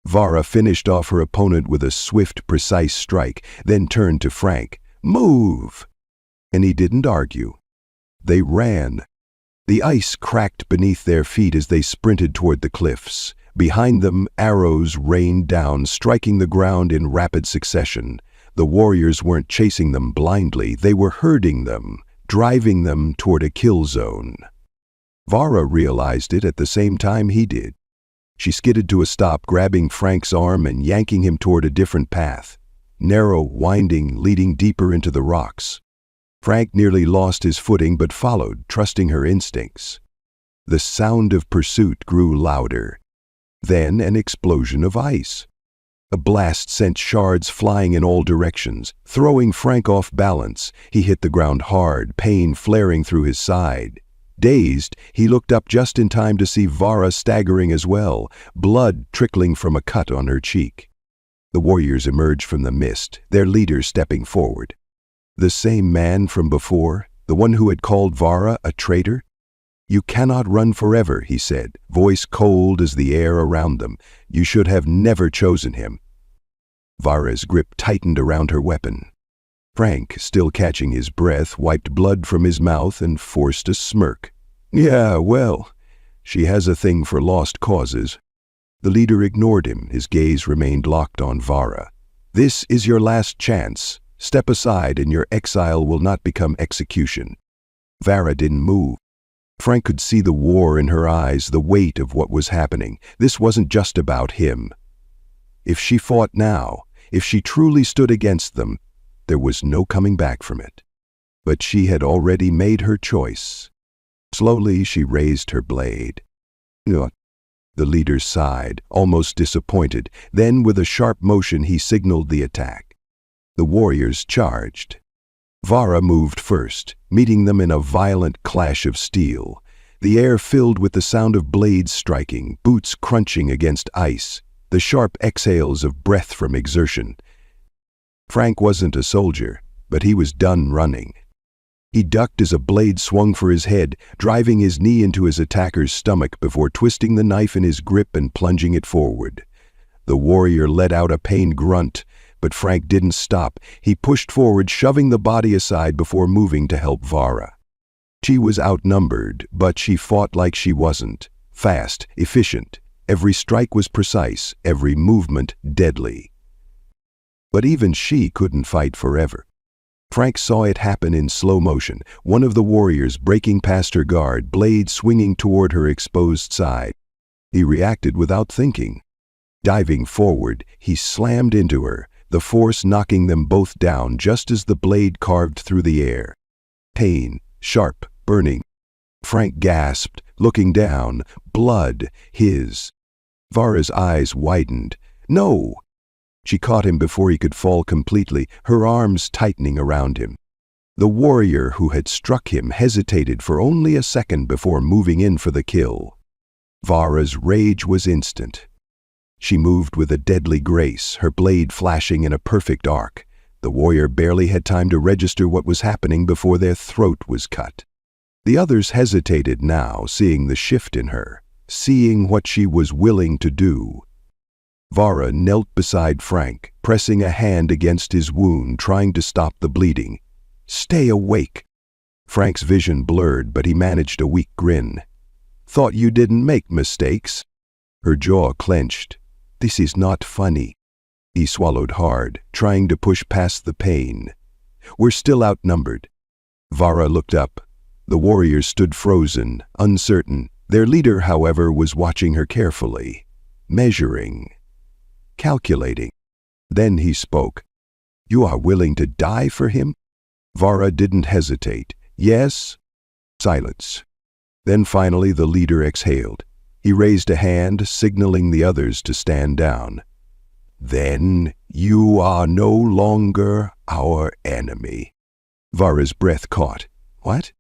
Vara finished off her opponent with a swift, precise strike, then turned to Frank. "Move!" And he didn't argue. They ran. The ice cracked beneath their feet as they sprinted toward the cliffs. Behind them, arrows rained down, striking the ground in rapid succession. The warriors weren't chasing them blindly, they were herding them, driving them toward a kill zone. Vara realized it at the same time he did. She skidded to a stop, grabbing Frank's arm and yanking him toward a different path. Narrow, winding, leading deeper into the rocks. Frank nearly lost his footing but followed, trusting her instincts. The sound of pursuit grew louder. Then an explosion of ice. A blast sent shards flying in all directions, throwing Frank off balance. He hit the ground hard, pain flaring through his side. Dazed, he looked up just in time to see Vara staggering as well, blood trickling from a cut on her cheek. The warriors emerged from the mist, their leader stepping forward. The same man from before, the one who had called Vara a traitor? "You cannot run forever," he said, voice cold as the air around them. "You should have never chosen him." Vara's grip tightened around her weapon. Frank, still catching his breath, wiped blood from his mouth and forced a smirk. "Yeah, well, she has a thing for lost causes." The leader ignored him. His gaze remained locked on Vara. "This is your last chance. Step aside and your exile will not become execution." Vara didn't move. Frank could see the war in her eyes, the weight of what was happening. This wasn't just about him. If she fought now, if she truly stood against them, there was no coming back from it. But she had already made her choice. Slowly she raised her blade. "Ugh." The leader sighed, almost disappointed. Then with a sharp motion he signaled the attack. The warriors charged. Vara moved first, meeting them in a violent clash of steel. The air filled with the sound of blades striking, boots crunching against ice, the sharp exhales of breath from exertion. Frank wasn't a soldier, but he was done running. He ducked as a blade swung for his head, driving his knee into his attacker's stomach before twisting the knife in his grip and plunging it forward. The warrior let out a pained grunt, but Frank didn't stop. He pushed forward, shoving the body aside before moving to help Vara. She was outnumbered, but she fought like she wasn't. Fast, efficient. Every strike was precise, every movement deadly. But even she couldn't fight forever. Frank saw it happen in slow motion, one of the warriors breaking past her guard, blade swinging toward her exposed side. He reacted without thinking. Diving forward, he slammed into her, the force knocking them both down just as the blade carved through the air. Pain, sharp, burning. Frank gasped, looking down, blood, his. Vara's eyes widened. "No!" She caught him before he could fall completely, her arms tightening around him. The warrior who had struck him hesitated for only a second before moving in for the kill. Vara's rage was instant. She moved with a deadly grace, her blade flashing in a perfect arc. The warrior barely had time to register what was happening before their throat was cut. The others hesitated now, seeing the shift in her, seeing what she was willing to do. Vara knelt beside Frank, pressing a hand against his wound, trying to stop the bleeding. "Stay awake." Frank's vision blurred, but he managed a weak grin. "Thought you didn't make mistakes?" Her jaw clenched. "This is not funny." He swallowed hard, trying to push past the pain. "We're still outnumbered." Vara looked up. The warriors stood frozen, uncertain. Their leader, however, was watching her carefully, measuring, calculating. Then he spoke. "You are willing to die for him?" Vara didn't hesitate. "Yes." Silence. Then finally the leader exhaled. He raised a hand, signaling the others to stand down. "Then you are no longer our enemy." Vara's breath caught. "What?"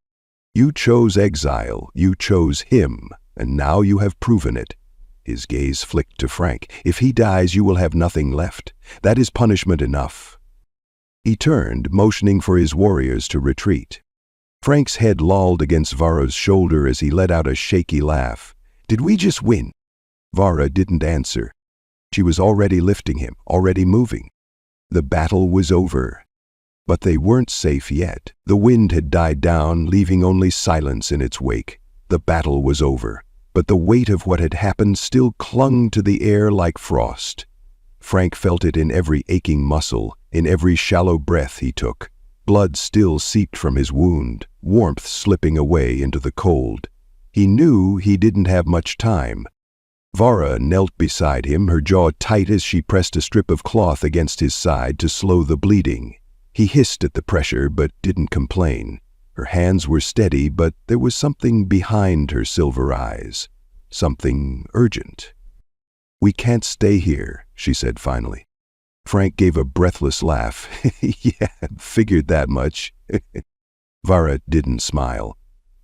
"You chose exile, you chose him, and now you have proven it." His gaze flicked to Frank. "If he dies, you will have nothing left. That is punishment enough." He turned, motioning for his warriors to retreat. Frank's head lolled against Vara's shoulder as he let out a shaky laugh. "Did we just win?" Vara didn't answer. She was already lifting him, already moving. The battle was over. But they weren't safe yet. The wind had died down, leaving only silence in its wake. The battle was over, but the weight of what had happened still clung to the air like frost. Frank felt it in every aching muscle, in every shallow breath he took. Blood still seeped from his wound, warmth slipping away into the cold. He knew he didn't have much time. Vara knelt beside him, her jaw tight as she pressed a strip of cloth against his side to slow the bleeding. He hissed at the pressure, but didn't complain. Her hands were steady, but there was something behind her silver eyes. Something urgent. "We can't stay here," she said finally. Frank gave a breathless laugh. "Yeah, figured that much." Vara didn't smile.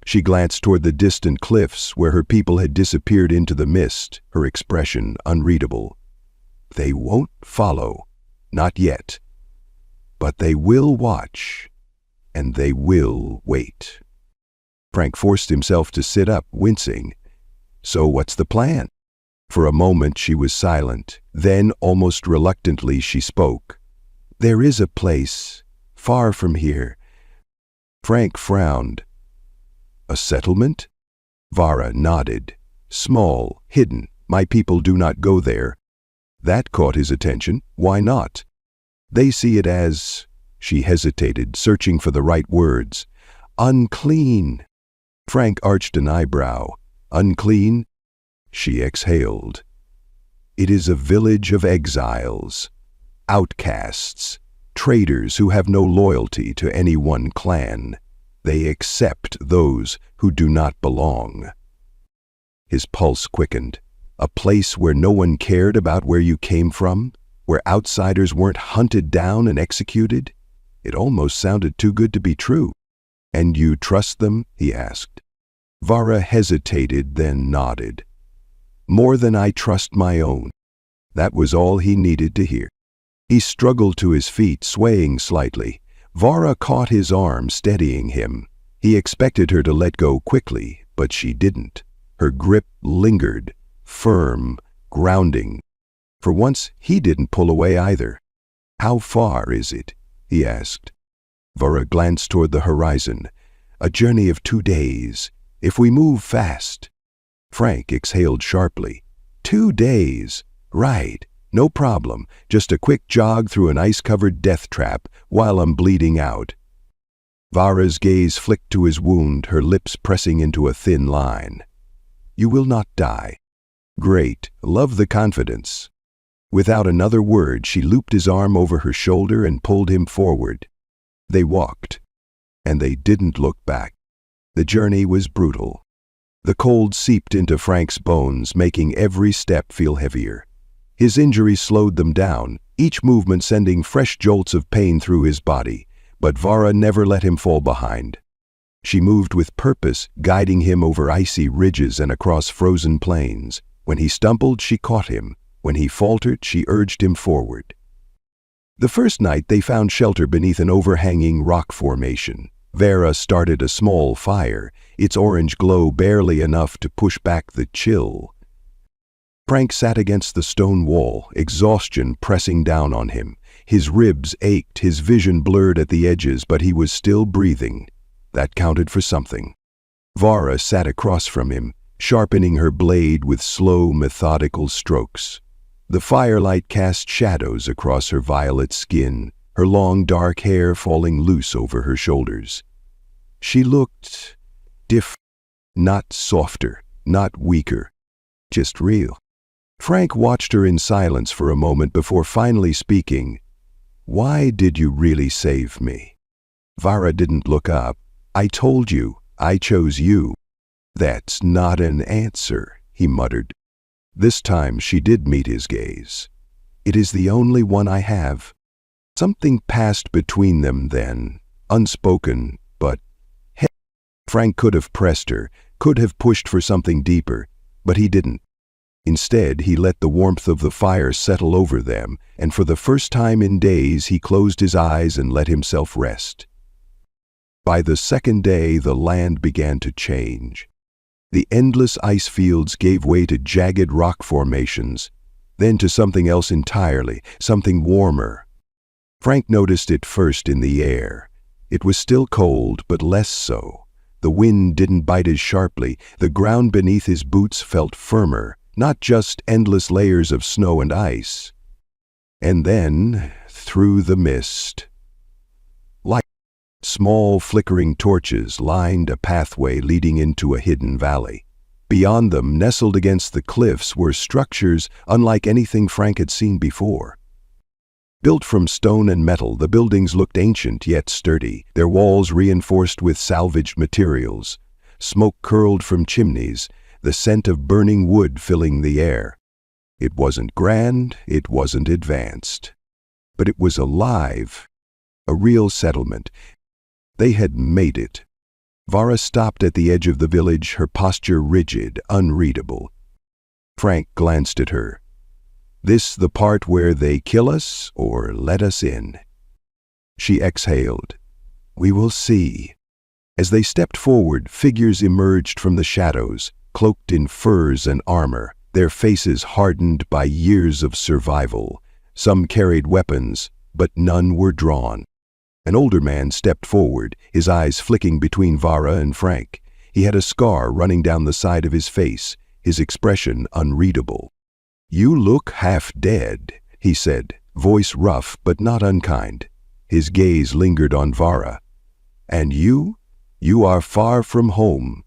She glanced toward the distant cliffs where her people had disappeared into the mist, her expression unreadable. They won't follow, not yet. But they will watch, and they will wait. Frank forced himself to sit up, wincing. So what's the plan? For a moment she was silent. Then, almost reluctantly, she spoke. There is a place, far from here. Frank frowned. A settlement? Vara nodded. Small, hidden. My people do not go there. That caught his attention. Why not? They see it as... She hesitated, searching for the right words. Unclean. Frank arched an eyebrow. Unclean? She exhaled. It is a village of exiles, outcasts, traitors who have no loyalty to any one clan. They accept those who do not belong. His pulse quickened. A place where no one cared about where you came from? Where outsiders weren't hunted down and executed? It almost sounded too good to be true. And you trust them? He asked. Vara hesitated, then nodded. More than I trust my own. That was all he needed to hear. He struggled to his feet, swaying slightly. Vara caught his arm, steadying him. He expected her to let go quickly, but she didn't. Her grip lingered, firm, grounding. For once, he didn't pull away either. How far is it? He asked. Vara glanced toward the horizon. A journey of 2 days. If we move fast. Frank exhaled sharply. 2 days. Right. No problem. Just a quick jog through an ice-covered death trap while I'm bleeding out. Vara's gaze flicked to his wound, her lips pressing into a thin line. You will not die. Great. Love the confidence. Without another word, she looped his arm over her shoulder and pulled him forward. They walked. And they didn't look back. The journey was brutal. The cold seeped into Frank's bones, making every step feel heavier. His injuries slowed them down, each movement sending fresh jolts of pain through his body, but Vara never let him fall behind. She moved with purpose, guiding him over icy ridges and across frozen plains. When he stumbled, she caught him. When he faltered, she urged him forward. The first night, they found shelter beneath an overhanging rock formation. Vara started a small fire, its orange glow barely enough to push back the chill. Frank sat against the stone wall, exhaustion pressing down on him. His ribs ached, his vision blurred at the edges, but he was still breathing. That counted for something. Vara sat across from him, sharpening her blade with slow, methodical strokes. The firelight cast shadows across her violet skin, her long dark hair falling loose over her shoulders. She looked different, not softer, not weaker, just real. Frank watched her in silence for a moment before finally speaking. Why did you really save me? Vara didn't look up. I told you, I chose you. That's not an answer, he muttered. This time she did meet his gaze. It is the only one I have. Something passed between them then, unspoken, but Frank could have pressed her, could have pushed for something deeper, but he didn't. Instead, he let the warmth of the fire settle over them, and for the first time in days he closed his eyes and let himself rest. By the second day, the land began to change. The endless ice fields gave way to jagged rock formations, then to something else entirely, something warmer. Frank noticed it first in the air. It was still cold, but less so. The wind didn't bite as sharply. The ground beneath his boots felt firmer, not just endless layers of snow and ice. And then, through the mist, light, small flickering torches lined a pathway leading into a hidden valley. Beyond them, nestled against the cliffs, were structures unlike anything Frank had seen before. Built from stone and metal, the buildings looked ancient yet sturdy, their walls reinforced with salvaged materials. Smoke curled from chimneys, the scent of burning wood filling the air. It wasn't grand, it wasn't advanced. But it was alive, a real settlement. They had made it. Vara stopped at the edge of the village, her posture rigid, unreadable. Frank glanced at her. This the part where they kill us or let us in?" She exhaled. "We will see." As they stepped forward, figures emerged from the shadows, cloaked in furs and armor, their faces hardened by years of survival. Some carried weapons, but none were drawn. An older man stepped forward, his eyes flicking between Vara and Frank. He had a scar running down the side of his face, his expression unreadable. "You look half dead," he said, voice rough but not unkind. His gaze lingered on Vara. "And you? You are far from home."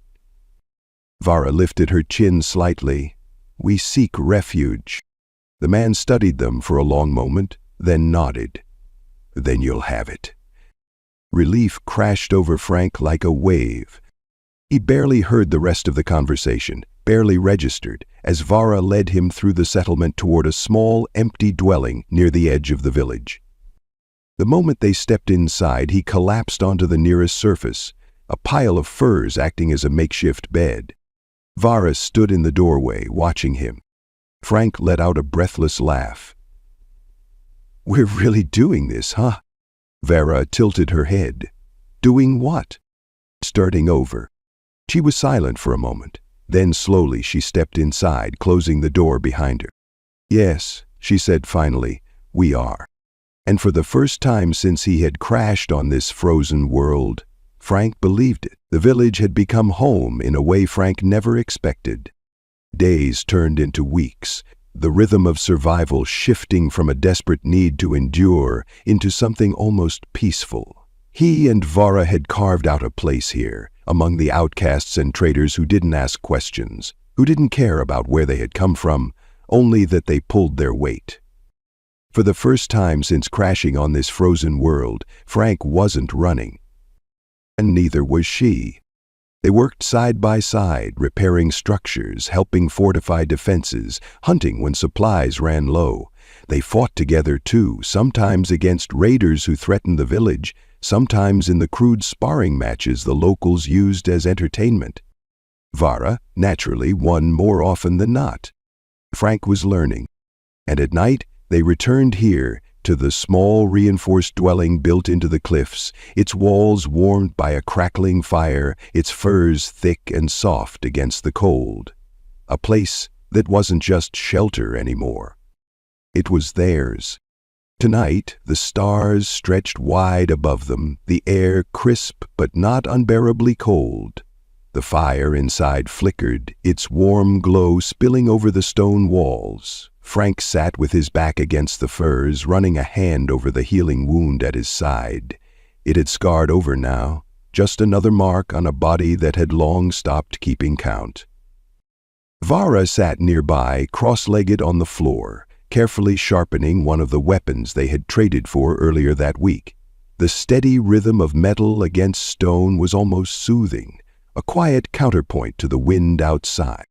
Vara lifted her chin slightly. "We seek refuge." The man studied them for a long moment, then nodded. "Then you'll have it." Relief crashed over Frank like a wave. He barely heard the rest of the conversation, barely registered, as Vara led him through the settlement toward a small, empty dwelling near the edge of the village. The moment they stepped inside, he collapsed onto the nearest surface, a pile of furs acting as a makeshift bed. Vara stood in the doorway, watching him. Frank let out a breathless laugh. "We're really doing this, huh?" Vara tilted her head. "Doing what?" "Starting over." She was silent for a moment. Then slowly she stepped inside, closing the door behind her. "Yes," she said finally, "we are." And for the first time since he had crashed on this frozen world, Frank believed it. The village had become home in a way Frank never expected. Days turned into weeks, the rhythm of survival shifting from a desperate need to endure into something almost peaceful. He and Vara had carved out a place here, among the outcasts and traders who didn't ask questions, who didn't care about where they had come from, only that they pulled their weight. For the first time since crashing on this frozen world, Frank wasn't running. And neither was she. They worked side by side, repairing structures, helping fortify defenses, hunting when supplies ran low. They fought together too, sometimes against raiders who threatened the village, sometimes in the crude sparring matches the locals used as entertainment. Vara, naturally, won more often than not. Frank was learning. And at night, they returned here, to the small reinforced dwelling built into the cliffs, its walls warmed by a crackling fire, its furs thick and soft against the cold. A place that wasn't just shelter anymore. It was theirs. Tonight, the stars stretched wide above them, the air crisp but not unbearably cold. The fire inside flickered, its warm glow spilling over the stone walls. Frank sat with his back against the furs, running a hand over the healing wound at his side. It had scarred over now, just another mark on a body that had long stopped keeping count. Vara sat nearby, cross-legged on the floor, carefully sharpening one of the weapons they had traded for earlier that week. The steady rhythm of metal against stone was almost soothing, a quiet counterpoint to the wind outside.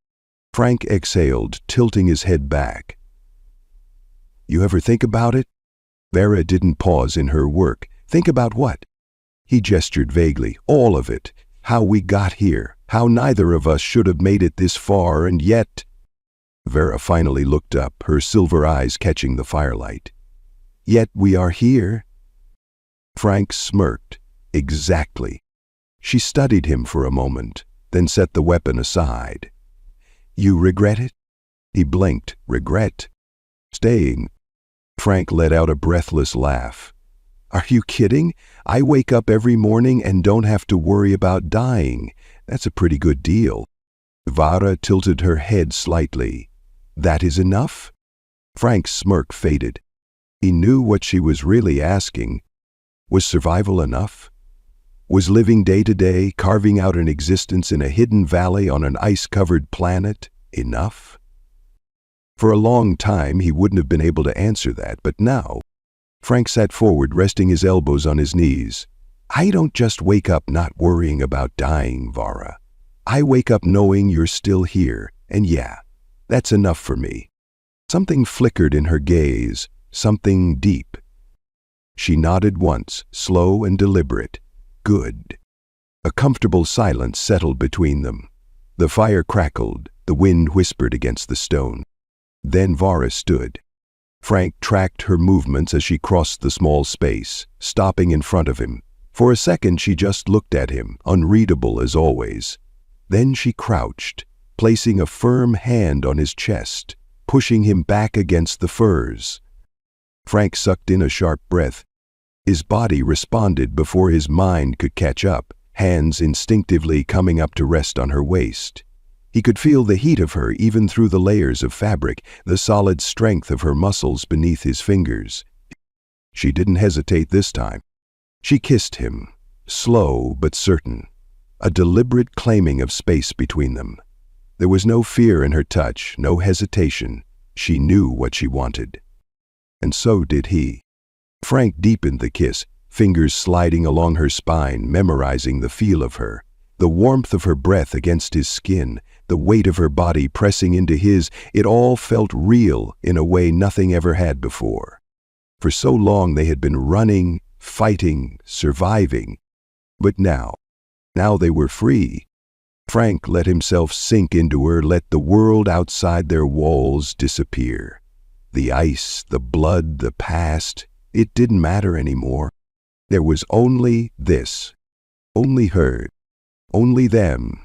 Frank exhaled, tilting his head back. "You ever think about it?" Vara didn't pause in her work. "Think about what?" He gestured vaguely. "All of it. How we got here. How neither of us should have made it this far, and yet—" Vara finally looked up, her silver eyes catching the firelight. "Yet we are here." Frank smirked. "Exactly." She studied him for a moment, then set the weapon aside. "You regret it?" He blinked. "Regret? Staying?" Frank let out a breathless laugh. "Are you kidding? I wake up every morning and don't have to worry about dying. That's a pretty good deal." Vara tilted her head slightly. "That is enough?" Frank's smirk faded. He knew what she was really asking. Was survival enough? Was living day to day, carving out an existence in a hidden valley on an ice-covered planet, enough? For a long time, he wouldn't have been able to answer that, but now, Frank sat forward, resting his elbows on his knees. "I don't just wake up not worrying about dying, Vara. I wake up knowing you're still here, and yeah, that's enough for me." Something flickered in her gaze, something deep. She nodded once, slow and deliberate. "Good." A comfortable silence settled between them. The fire crackled, the wind whispered against the stone. Then Vara stood. Frank tracked her movements as she crossed the small space, stopping in front of him. For a second she just looked at him, unreadable as always. Then she crouched, placing a firm hand on his chest, pushing him back against the furs. Frank sucked in a sharp breath. His body responded before his mind could catch up, hands instinctively coming up to rest on her waist. He could feel the heat of her even through the layers of fabric, the solid strength of her muscles beneath his fingers. She didn't hesitate this time. She kissed him, slow but certain, a deliberate claiming of space between them. There was no fear in her touch, no hesitation. She knew what she wanted. And so did he. Frank deepened the kiss, fingers sliding along her spine, memorizing the feel of her, the warmth of her breath against his skin, the weight of her body pressing into his. It all felt real in a way nothing ever had before. For so long they had been running, fighting, surviving. But now they were free. Frank let himself sink into her, let the world outside their walls disappear. The ice, the blood, the past, it didn't matter anymore. There was only this, only her, only them.